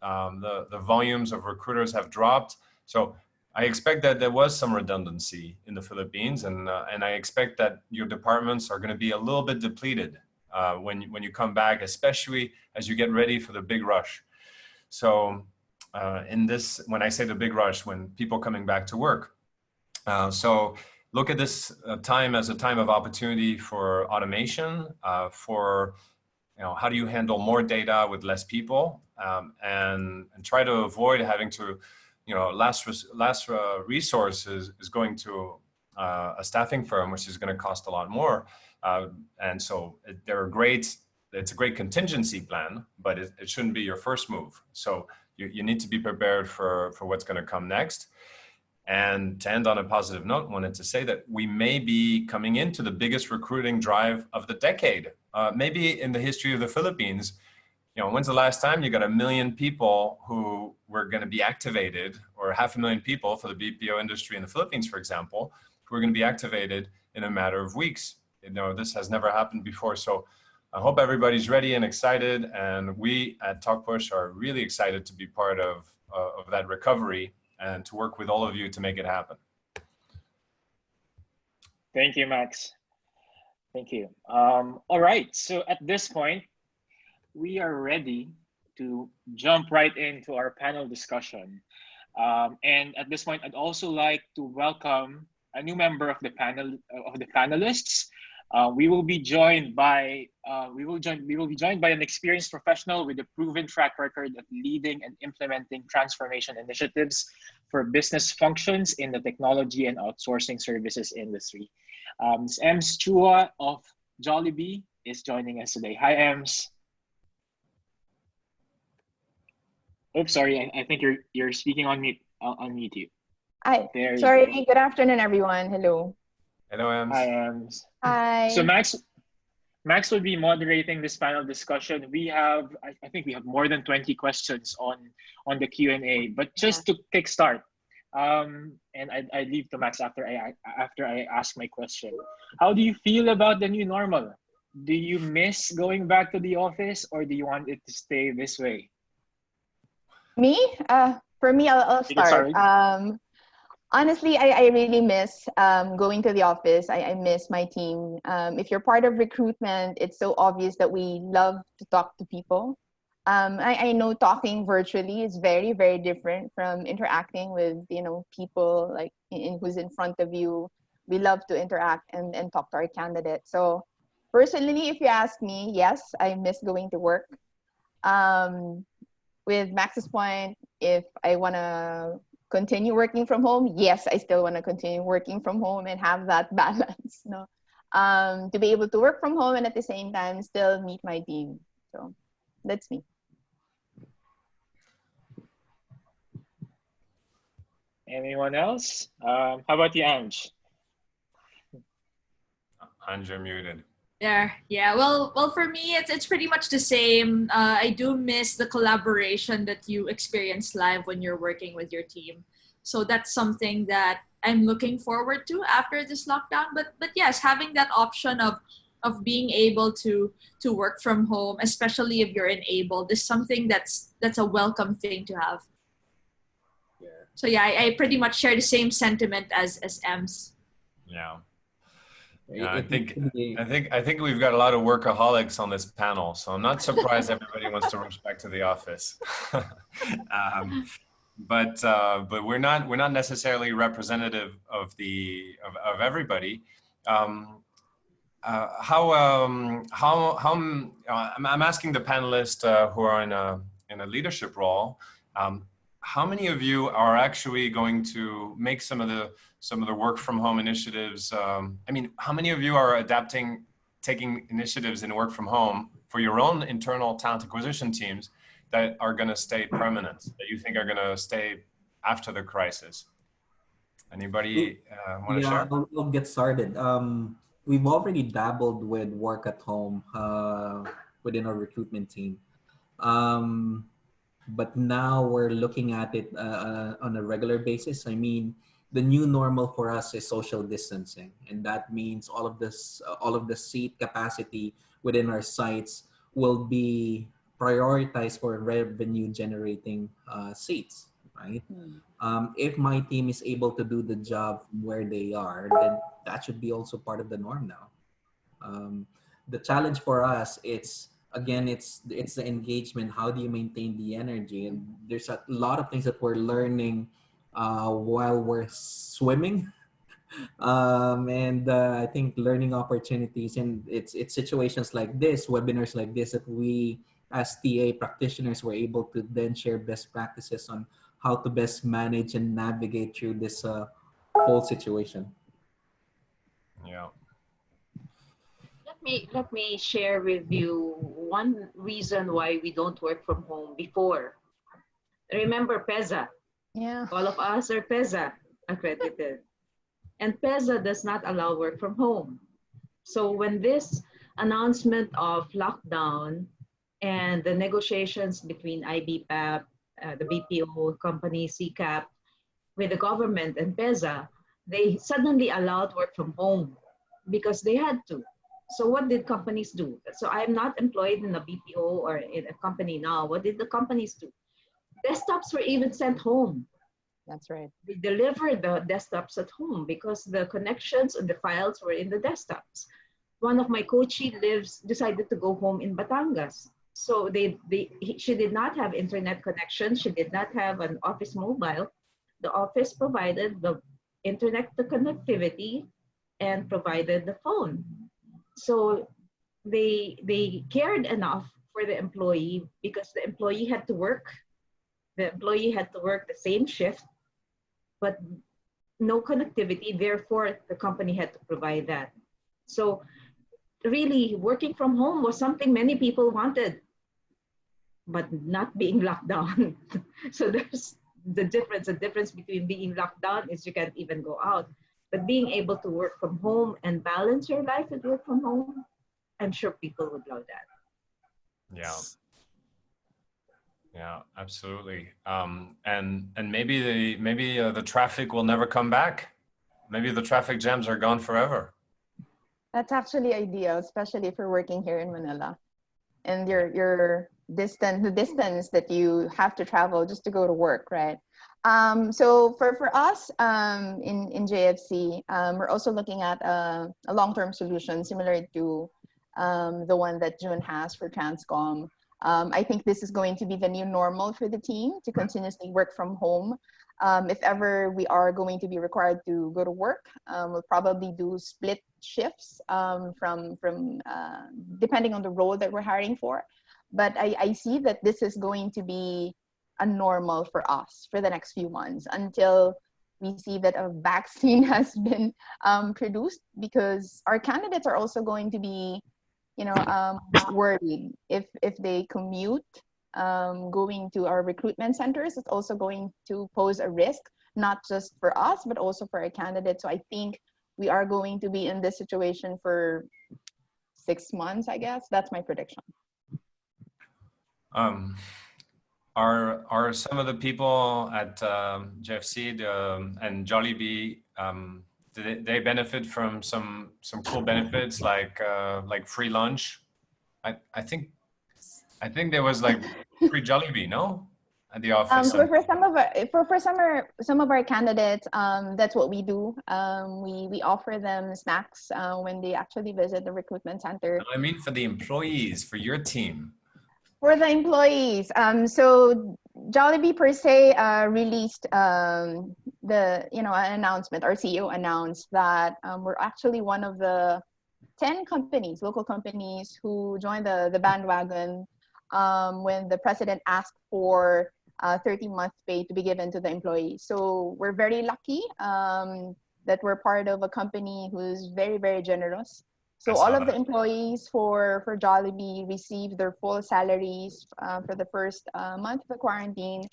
the volumes of recruiters have dropped. So I expect that there was some redundancy in the Philippines, and I expect that your departments are going to be a little bit depleted when you come back, especially as you get ready for the big rush. So when I say the big rush, when people coming back to work. So look at this time as a time of opportunity for automation, for how do you handle more data with less people, and try to avoid having to, last resource is going to a staffing firm, which is going to cost a lot more. And so it's a great contingency plan, but it shouldn't be your first move. So you need to be prepared for what's going to come next. And to end on a positive note, wanted to say that we may be coming into the biggest recruiting drive of the decade, maybe in the history of the Philippines. When's the last time you got 1 million people who were going to be activated, or 500,000 people for the BPO industry in the Philippines, for example, who are going to be activated in a matter of weeks? This has never happened before. So I hope everybody's ready and excited. And we at TalkPush are really excited to be part of that recovery and to work with all of you to make it happen. Thank you, Max. Thank you. All right, so at this point, we are ready to jump right into our panel discussion. And at this point, I'd also like to welcome a new member of the panelists. We will be joined by an experienced professional with a proven track record of leading and implementing transformation initiatives for business functions in the technology and outsourcing services industry. Ms. Ems Chua of Jollibee is joining us today. Hi, Ems. Oops, sorry. I think you're speaking on mute. I'll unmute you. Hi. There Sorry. you go. Good afternoon, everyone. Hello. Hello, Ems. Hi, Ems. Hi. So Max will be moderating this panel discussion. I think we have more than 20 questions on the Q&A, but just to kickstart, and I leave to Max after I ask my question. How do you feel about the new normal? Do you miss going back to the office, or do you want it to stay this way? Me? For me, I'll start. Honestly, I really miss going to the office. I miss my team. If you're part of recruitment, it's so obvious that we love to talk to people. I know talking virtually is very, very different from interacting with, people like who's in front of you. We love to interact and talk to our candidates. So personally, if you ask me, yes, I miss going to work. With Max's point, if I want to continue working from home, yes, I still want to continue working from home and have that balance. To be able to work from home and at the same time still meet my team. So that's me. Anyone else? How about you, Ange? Ange, you're muted. Yeah. Well, for me, it's pretty much the same. I do miss the collaboration that you experience live when you're working with your team. So that's something that I'm looking forward to after this lockdown. But yes, having that option of being able to work from home, especially if you're enabled, is something that's a welcome thing to have. Yeah. So yeah, I pretty much share the same sentiment as Ems. Yeah. Yeah, It needs to be. I think we've got a lot of workaholics on this panel, so I'm not surprised everybody wants to rush back to the office. But we're not necessarily representative of of everybody. I'm asking the panelists who are in a leadership role. How many of you are actually going to make some of the work from home initiatives? I mean, how many of you are taking initiatives in work from home for your own internal talent acquisition teams that are going to stay permanent, that you think are going to stay after the crisis? Anybody want to Yeah, share? I'll get started. We've already dabbled with work at home within our recruitment team. Um, but now we're looking at it on a regular basis. I mean, the new normal for us is social distancing, and that means all of the seat capacity within our sites will be prioritized for revenue generating seats, right? If my team is able to do the job from where they are, then that should be also part of the norm now. The challenge for us, it's the engagement. How do you maintain the energy? And there's a lot of things that we're learning while we're swimming. And I think learning opportunities, and it's situations like this, webinars like this, that we as TA practitioners were able to then share best practices on how to best manage and navigate through this whole situation. Yeah. Let me share with you one reason why we don't work from home before. Remember PEZA? Yeah. All of us are PEZA accredited. And PEZA does not allow work from home. So when this announcement of lockdown and the negotiations between IBPAP, the BPO company, CCAP, with the government and PEZA, they suddenly allowed work from home because they had to. So what did companies do? So I'm not employed in a BPO or in a company now. What did the companies do? Desktops were even sent home. That's right. They delivered the desktops at home because the connections and the files were in the desktops. One of my coachee decided to go home in Batangas. So she did not have internet connection. She did not have an office mobile. The office provided the internet connectivity and provided the phone. So they cared enough for the employee because the employee had to work. The employee had to work the same shift, but no connectivity. Therefore, the company had to provide that. So really, working from home was something many people wanted, but not being locked down. So there's the difference. The difference between being locked down is you can't even go out. But being able to work from home and balance your life with work from home, I'm sure people would love that. Yeah. Yeah, absolutely. And maybe the traffic will never come back. Maybe the traffic jams are gone forever. That's actually ideal, especially if you're working here in Manila, and the distance that you have to travel just to go to work, right? So for us in JFC, we're also looking at a long-term solution similar to the one that June has for Transcom. I think this is going to be the new normal for the team to continuously work from home. If ever we are going to be required to go to work, we'll probably do split shifts from depending on the role that we're hiring for. But I see that this is going to be a normal for us for the next few months until we see that a vaccine has been produced, because our candidates are also going to be, worried if they commute going to our recruitment centers. It's also going to pose a risk, not just for us, but also for our candidates. So I think we are going to be in this situation for 6 months, I guess. That's my prediction. Are some of the people at JFC and Jollibee, they benefit from some cool benefits like free lunch? I think there was like free Jollibee, no? at the office? For some of our candidates, that's what we do. We offer them snacks when they actually visit the recruitment center. I mean, for the employees, for your team. For the employees, so Jollibee per se released an announcement. Our CEO announced that we're actually one of the 10 companies, local companies, who joined the bandwagon when the president asked for 13-month pay to be given to the employees. So we're very lucky that we're part of a company who's very, very generous. So all of the employees for Jollibee received their full salaries for the first month of the quarantine.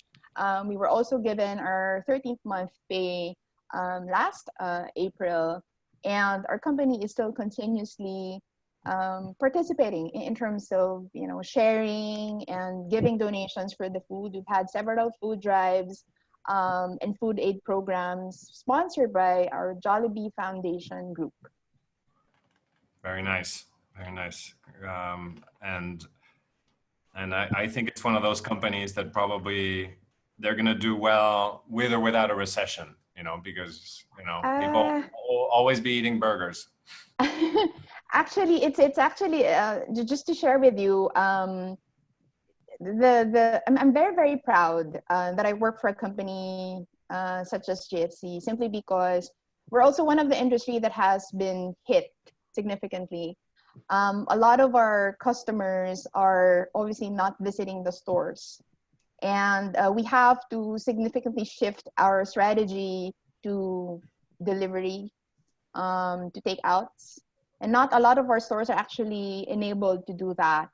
We were also given our 13th month pay last April, and our company is still continuously participating in terms of sharing and giving donations for the food. We've had several food drives and food aid programs sponsored by our Jollibee Foundation group. Very nice, very nice. And I think it's one of those companies that probably they're going to do well with or without a recession, because, people will always be eating burgers. Actually, it's actually, just to share with you, I'm very, very proud that I work for a company such as GFC, simply because we're also one of the industry that has been hit significantly. A lot of our customers are obviously not visiting the stores, and we have to significantly shift our strategy to delivery, to takeouts, and not a lot of our stores are actually enabled to do that.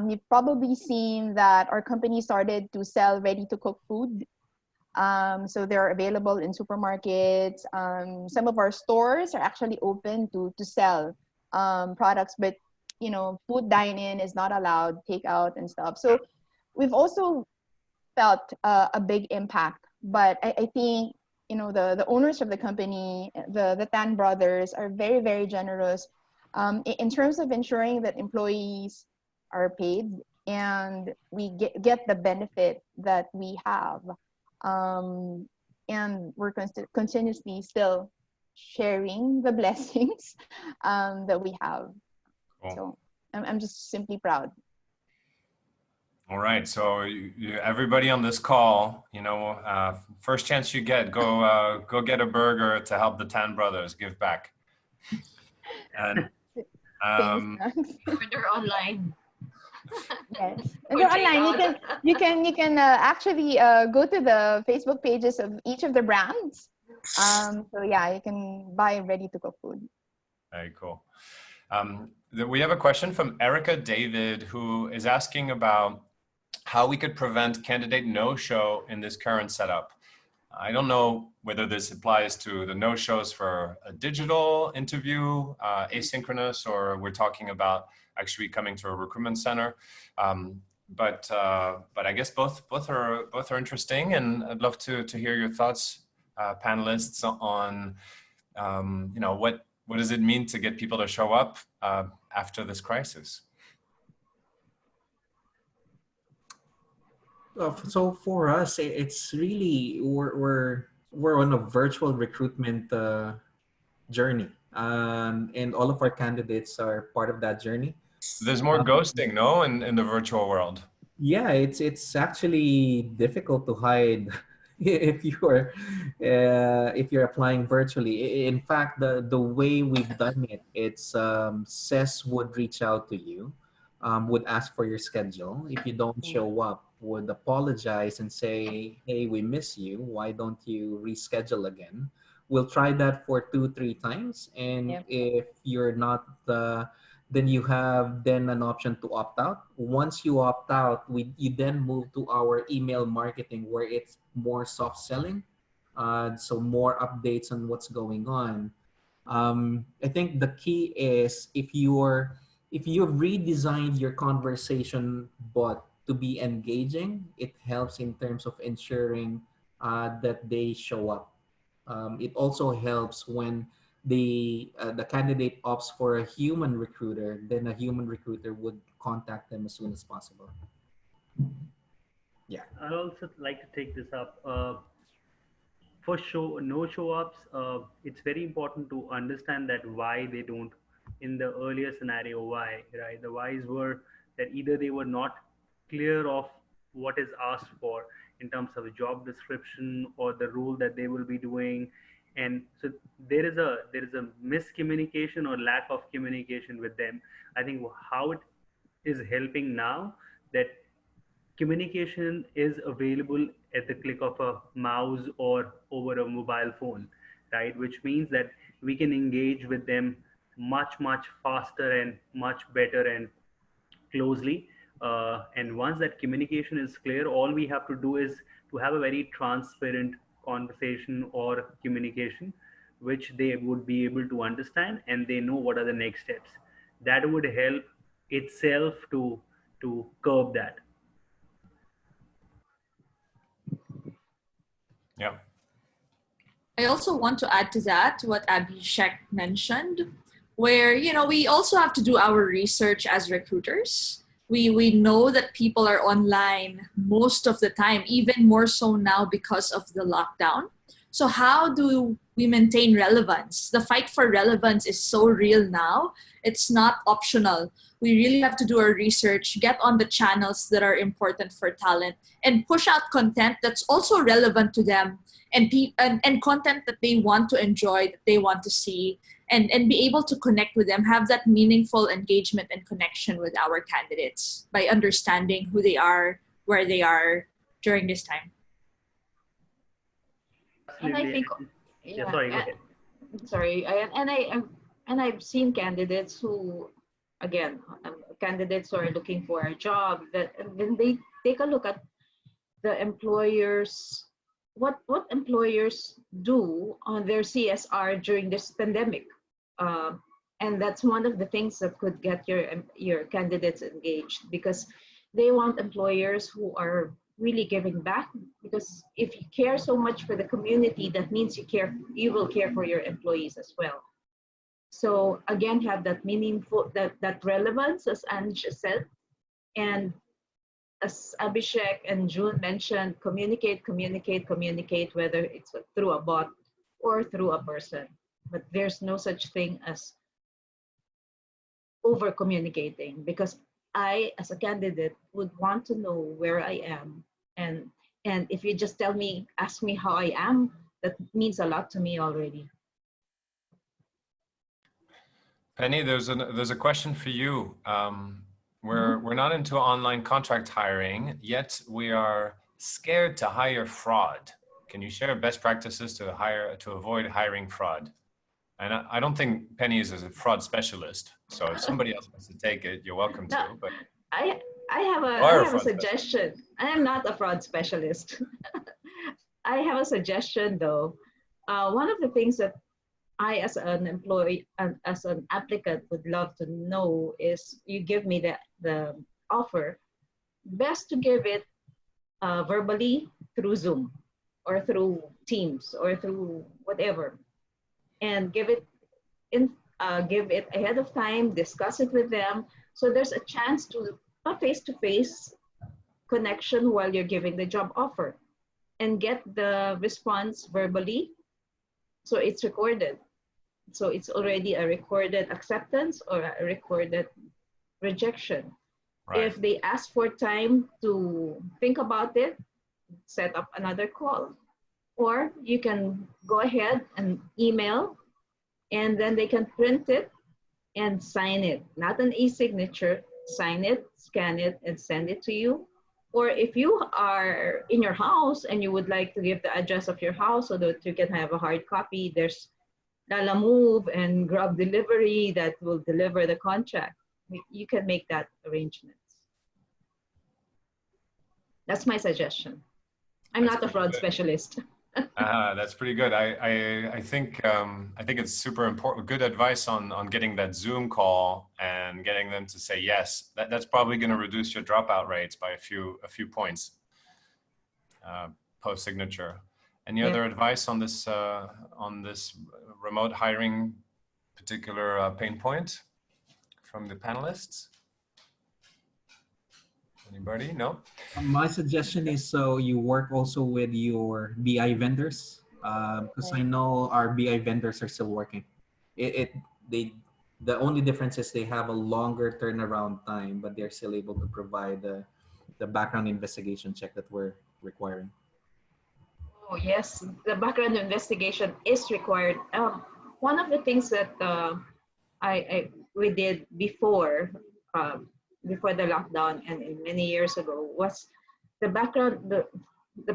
You've probably seen that our company started to sell ready-to-cook food. So they're available in supermarkets. Some of our stores are actually open to sell products, but food dine-in is not allowed, takeout and stuff. So we've also felt a big impact. But I think the owners of the company, the Tan brothers, are very, very generous in terms of ensuring that employees are paid and we get the benefit that we have. And we're continuously still sharing the blessings that we have. Cool. So I'm just simply proud. All right, so everybody on this call, first chance you get, go get a burger to help the Tan brothers give back. And they're online. Yes, and they're online. You can actually go to the Facebook pages of each of the brands. So yeah, you can buy ready-to-cook food. Very cool. We have a question from Erica David, who is asking about how we could prevent candidate no-show in this current setup. I don't know whether this applies to the no-shows for a digital interview, asynchronous, or we're talking about actually coming to a recruitment center. But I guess both are interesting, and I'd love to hear your thoughts, panelists, on what does it mean to get people to show up after this crisis? So for us, it's really we're on a virtual recruitment journey, and all of our candidates are part of that journey. There's more ghosting, no, in the virtual world. Yeah, it's actually difficult to hide if you're applying virtually. In fact, the way we've done it, it's CES would reach out to you, would ask for your schedule. If you don't show up, would apologize and say, hey, we miss you. Why don't you reschedule again? We'll try that for 2-3 times. And yep. If you're not, then you have then an option to opt out. Once you opt out, you then move to our email marketing, where it's more soft selling. So more updates on what's going on. I think the key is if you've redesigned your conversation bot to be engaging, it helps in terms of ensuring that they show up. It also helps when the candidate opts for a human recruiter, then a human recruiter would contact them as soon as possible. Yeah. I'd also like to take this up. For no show ups, it's very important to understand that why they don't. In the earlier scenario, why, right? The whys were that either they were not clear of what is asked for in terms of a job description or the role that they will be doing, and so there is a miscommunication or lack of communication with them. I think how it is helping now, that communication is available at the click of a mouse or over a mobile phone, right? Which means that we can engage with them much faster and much better and closely. And once that communication is clear, all we have to do is to have a very transparent conversation or communication, which they would be able to understand and they know what are the next steps. That would help itself to curb that. Yeah. I also want to add to that what Abhishek mentioned, where we also have to do our research as recruiters. We know that people are online most of the time, even more so now because of the lockdown. So how do we maintain relevance? The fight for relevance is so real now. It's not optional. We really have to do our research, get on the channels that are important for talent, and push out content that's also relevant to them, and content that they want to enjoy, that they want to see, and be able to connect with them, have that meaningful engagement and connection with our candidates by understanding who they are, where they are during this time. And I Absolutely. think, Yeah, yeah, sorry, go ahead. sorry, and I've seen candidates who, again, candidates who are looking for a job, that when they take a look at the employers, what employers do on their CSR during this pandemic, and that's one of the things that could get your candidates engaged, because they want employers who are really giving back. Because if you care so much for the community, that means you will care for your employees as well. So again, have that meaningful, that relevance, as Anj said, and as Abhishek and June mentioned, communicate, whether it's through a bot or through a person. But there's no such thing as over communicating, because I, as a candidate, would want to know where I am. And if you just ask me how I am, that means a lot to me already. Penny, there's a question for you. We're not into online contract hiring, yet we are scared to hire fraud. Can you share best practices to avoid hiring fraud? And I don't think Penny is a fraud specialist, so if somebody else wants to take it, you're welcome to. But I have a suggestion. I am not a fraud specialist. I have a suggestion though. One of the things that I, as an employee and as an applicant, would love to know is, you give me the offer, best to give it verbally through Zoom or through Teams or through whatever, and give it ahead of time, discuss it with them, so there's a chance to a face-to-face connection while you're giving the job offer, and get the response verbally, so it's recorded. So it's already a recorded acceptance or a recorded rejection. Right. If they ask for time to think about it, set up another call. Or you can go ahead and email, and then they can print it and sign it. Not an e-signature, sign it, scan it, and send it to you. Or if you are in your house and you would like to give the address of your house so that you can have a hard copy, there's Lala Move and Grab Delivery that will deliver the contract. You can make that arrangements. That's my suggestion. I'm not a fraud specialist. That's pretty good. I think it's super important. Good advice on getting that Zoom call and getting them to say yes. That's probably going to reduce your dropout rates by a few points post signature. Any other advice on this remote hiring particular pain point from the panelists? Anybody? No? My suggestion is so you work also with your BI vendors, because I know our BI vendors are still working. It they the only difference is they have a longer turnaround time, but they're still able to provide the background investigation check that we're requiring. Oh, yes, the background investigation is required. One of the things that we did um, before the lockdown and many years ago was the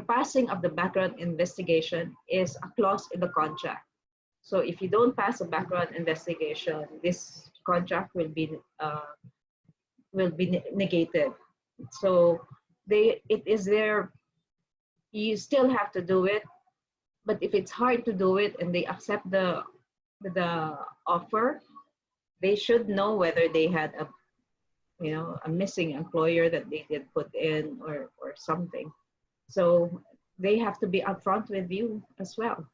passing of the background investigation is a clause in the contract. So if you don't pass a background investigation, this contract will be negated. So it is there. You still have to do it, but if it's hard to do it and they accept the offer, they should know whether they had a missing employer that they did put in or something. So they have to be upfront with you as well.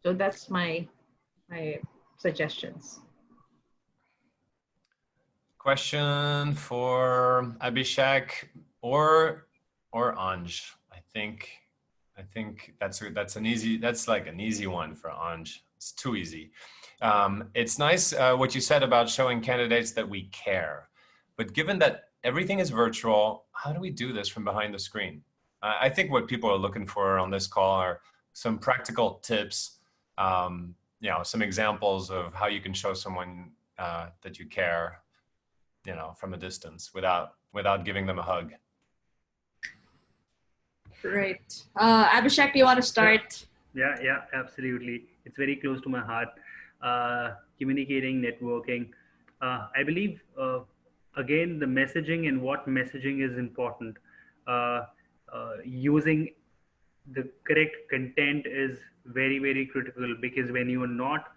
So that's my suggestions. Question for Abhishek or Anj. I think that's like an easy one for Anj. It's too easy. It's nice what you said about showing candidates that we care, but given that everything is virtual, how do we do this from behind the screen? I think what people are looking for on this call are some practical tips, some examples of how you can show someone that you care, from a distance without giving them a hug. Right. Abhishek, you want to start? Yeah, absolutely. It's very close to my heart. Communicating, networking. I believe, again, the messaging and what messaging is important. Using the correct content is very, very critical, because when you are not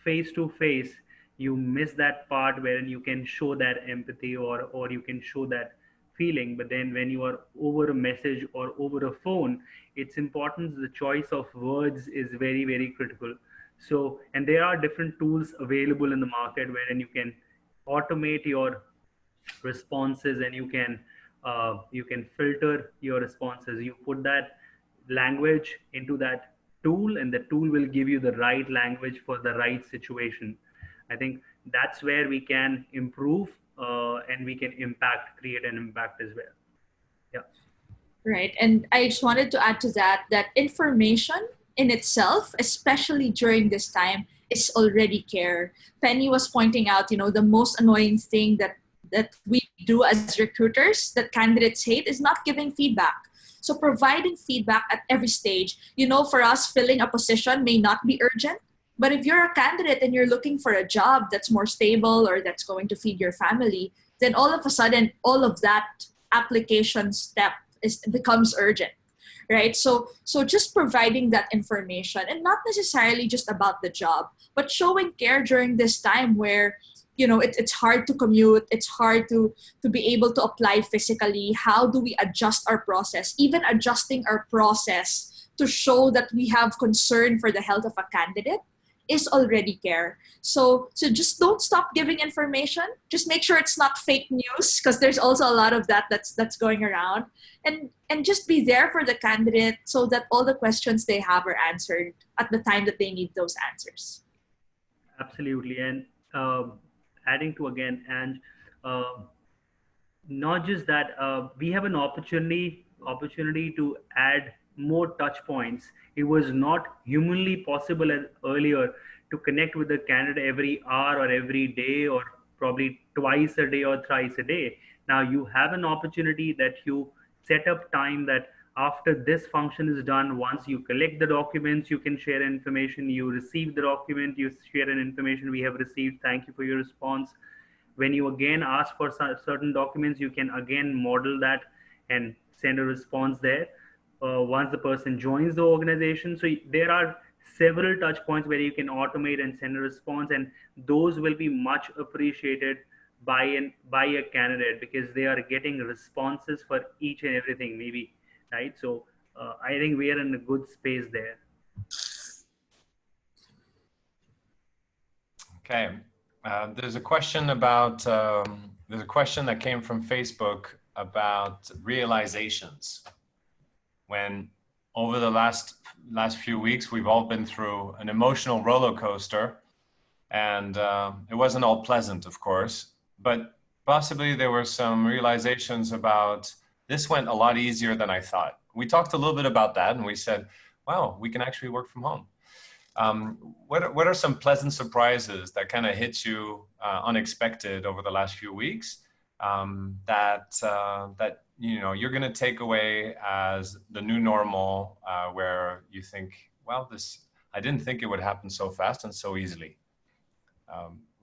face to face, you miss that part wherein you can show that empathy or you can show that feeling. But then when you are over a message or over a phone, it's important. The choice of words is very, very critical. So, and there are different tools available in the market wherein you can automate your responses, and you can filter your responses. You put that language into that tool, and the tool will give you the right language for the right situation. I think that's where we can improve, and we can create an impact as well. Yeah. Right. And I just wanted to add to that information in itself, especially during this time, is already care. Penny was pointing out, the most annoying thing that we do as recruiters that candidates hate is not giving feedback. So providing feedback at every stage, for us, filling a position may not be urgent, but if you're a candidate and you're looking for a job that's more stable or that's going to feed your family, then all of a sudden, all of that application step becomes urgent, right? So just providing that information, and not necessarily just about the job, but showing care during this time where it's hard to commute, it's hard to be able to apply physically. How do we adjust our process? Even adjusting our process to show that we have concern for the health of a candidate is already care. So just don't stop giving information. Just make sure it's not fake news, because there's also a lot of that's going around. And just be there for the candidate so that all the questions they have are answered at the time that they need those answers. Absolutely. And adding to again, and not just that, we have an opportunity to add more touch points. It was not humanly possible earlier to connect with the candidate every hour or every day, or probably twice a day or thrice a day. Now you have an opportunity that you set up time that after this function is done, once you collect the documents, you can share information. You receive the document, you share an information: we have received, thank you for your response. When you again ask for certain documents, you can again model that and send a response there once the person joins the organization. So there are several touch points where you can automate and send a response, and those will be much appreciated by a candidate, because they are getting responses for each and everything, maybe, right? So I think we are in a good space there. Okay. There's a question about there's a question that came from Facebook about realizations. When over the last few weeks we've all been through an emotional roller coaster, and it wasn't all pleasant, of course, but possibly there were some realizations about this went a lot easier than I thought. We talked a little bit about that, and we said, wow, we can actually work from home. What are some pleasant surprises that kind of hit you unexpected over the last few weeks that you know you're going to take away as the new normal, where you think, well, I didn't think it would happen so fast and so easily.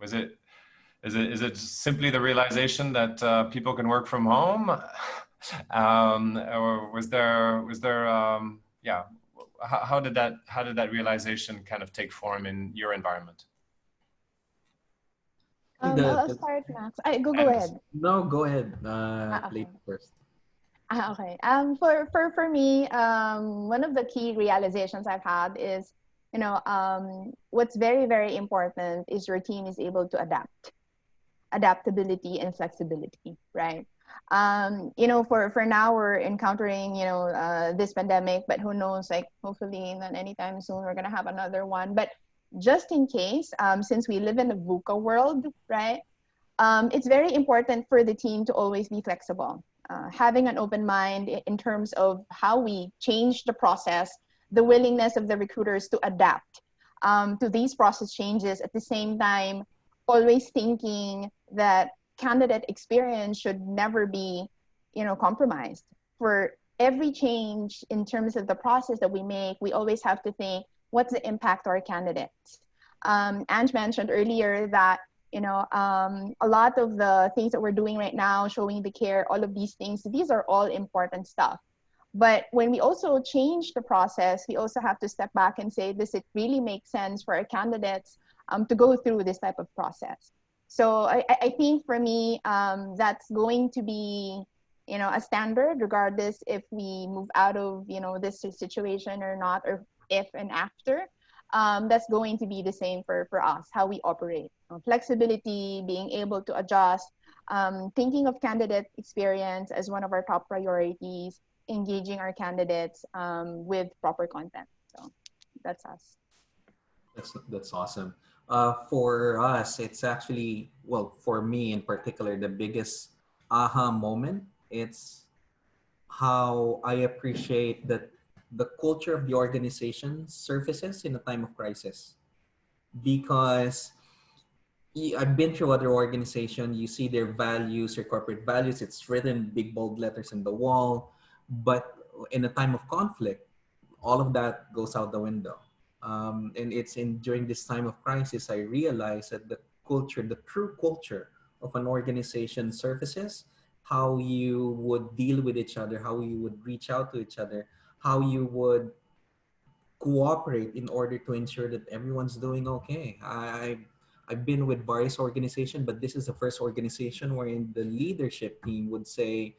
Is it simply the realization that people can work from home, or was there yeah? How did that realization kind of take form in your environment? I'll start, Max. Go ahead. No, go ahead. Okay. Late first. Okay. For me, one of the key realizations I've had is, what's very, very important is your team is able to adaptability and flexibility, right? For now we're encountering, this pandemic, but who knows, like hopefully not anytime soon we're gonna have another one. But just in case, since we live in a VUCA world, right? It's very important for the team to always be flexible, having an open mind in terms of how we change the process, the willingness of the recruiters to adapt to these process changes. At the same time, always thinking that candidate experience should never be, compromised. For every change in terms of the process that we make, we always have to think, what's the impact to our candidates? Ange mentioned earlier that, a lot of the things that we're doing right now, showing the care, all of these things, these are all important stuff. But when we also change the process, we also have to step back and say, does it really make sense for our candidates to go through this type of process? So I think for me, that's going to be, a standard, regardless if we move out of, this situation or not, or if and after. That's going to be the same for us, how we operate. Flexibility, being able to adjust, thinking of candidate experience as one of our top priorities, engaging our candidates with proper content. So that's us. That's awesome. For us, it's actually, well, for me in particular, the biggest aha moment. It's how I appreciate that the culture of the organization surfaces in a time of crisis. Because I've been through other organizations, you see their values, their corporate values, it's written big bold letters in the wall. But in a time of conflict, all of that goes out the window. And it's during this time of crisis, I realized that the culture, the true culture of an organization surfaces, how you would deal with each other, how you would reach out to each other, how you would cooperate in order to ensure that everyone's doing okay. I've been with various organizations, but this is the first organization wherein the leadership team would say,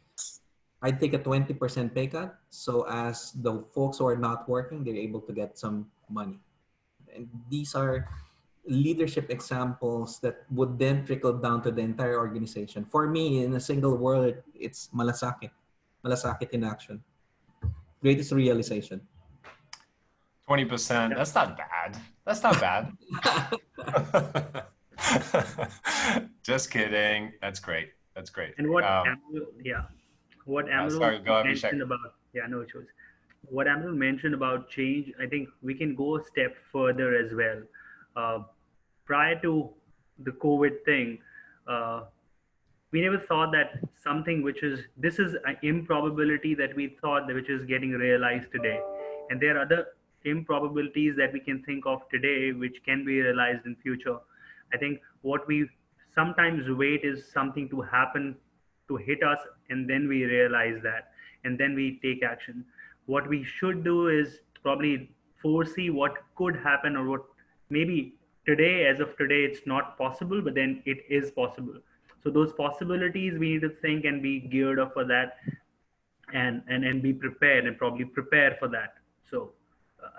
I'd take a 20% pay cut, so as the folks who are not working, they're able to get some money. And these are leadership examples that would then trickle down to the entire organization. For me, in a single word, it's malasakit. Malasakit in action. Greatest realization. 20%. That's not bad. That's not bad. Just kidding. That's great. That's great. And what Amal mentioned about, no choice. What Amal mentioned about change, I think we can go a step further as well. Prior to the COVID thing, we never thought that something this is an improbability that we thought that which is getting realized today. And there are other improbabilities that we can think of today which can be realized in future. I think what we sometimes wait is something to happen to hit us, and then we realize that, and then we take action. What we should do is probably foresee what could happen, or what maybe today, as of today, it's not possible, but then it is possible. So those possibilities we need to think and be geared up for that, and be prepared, and probably prepare for that. So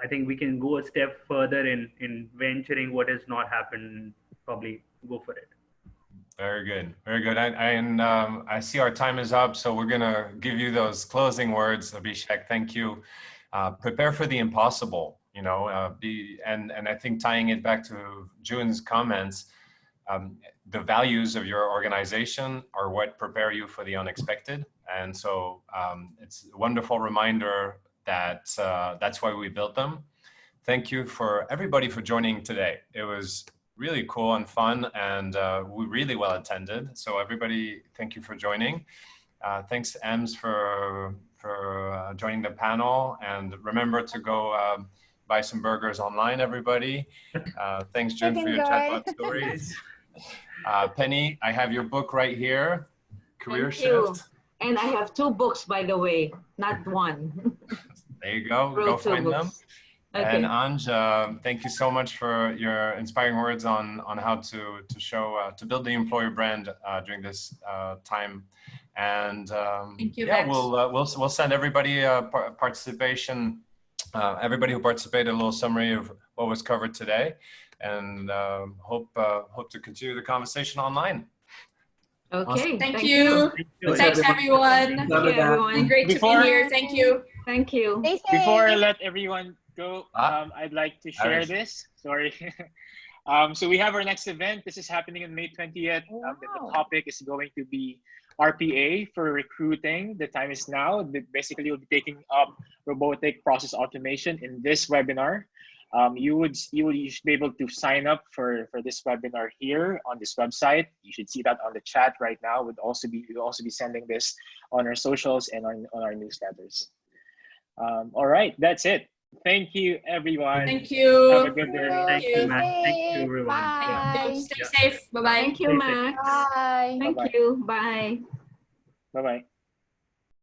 I think we can go a step further in venturing what has not happened probably go for it. Very good, very good. And I see our time is up, so we're gonna give you those closing words, Abhishek. Thank you. Prepare for the impossible. You know, and I think tying it back to June's comments, the values of your organization are what prepare you for the unexpected. And so it's a wonderful reminder that that's why we built them. Thank you for everybody for joining today. It was really cool and fun, and we really well attended. So everybody, thank you for joining. Thanks, Ems, for joining the panel. And remember to go buy some burgers online, everybody. Thanks, June, for your chatbot stories. Penny, I have your book right here, Career Shift. And I have 2 books, by the way, not 1. There you go. Go find them. Okay. And Anj, thank you so much for your inspiring words on how to show to build the employer brand during this time. And Thank you, yeah, Max. we'll send everybody participation. Everybody who participated, a little summary of what was covered today, and hope to continue the conversation online. Okay. Awesome. Thank you. Thanks, everyone. Thank you, everyone. Great to be here. Thank you. Thank you. Before I let everyone go, I'd like to share this. Sorry. So we have our next event. This is happening on May 20th. The topic is going to be RPA for recruiting. The time is now. Basically, we'll be taking up robotic process automation in this webinar. You should be able to sign up for this webinar here on this website. You should see that on the chat right now. We'll also be sending this on our socials and on our newsletters. All right, that's it. Thank you, everyone. Thank you. Have a good day. Thank you, Max. Thank you, everyone. Bye. Stay safe. Bye-bye. Thank you, Max. Bye. Thank you. Bye. Bye-bye.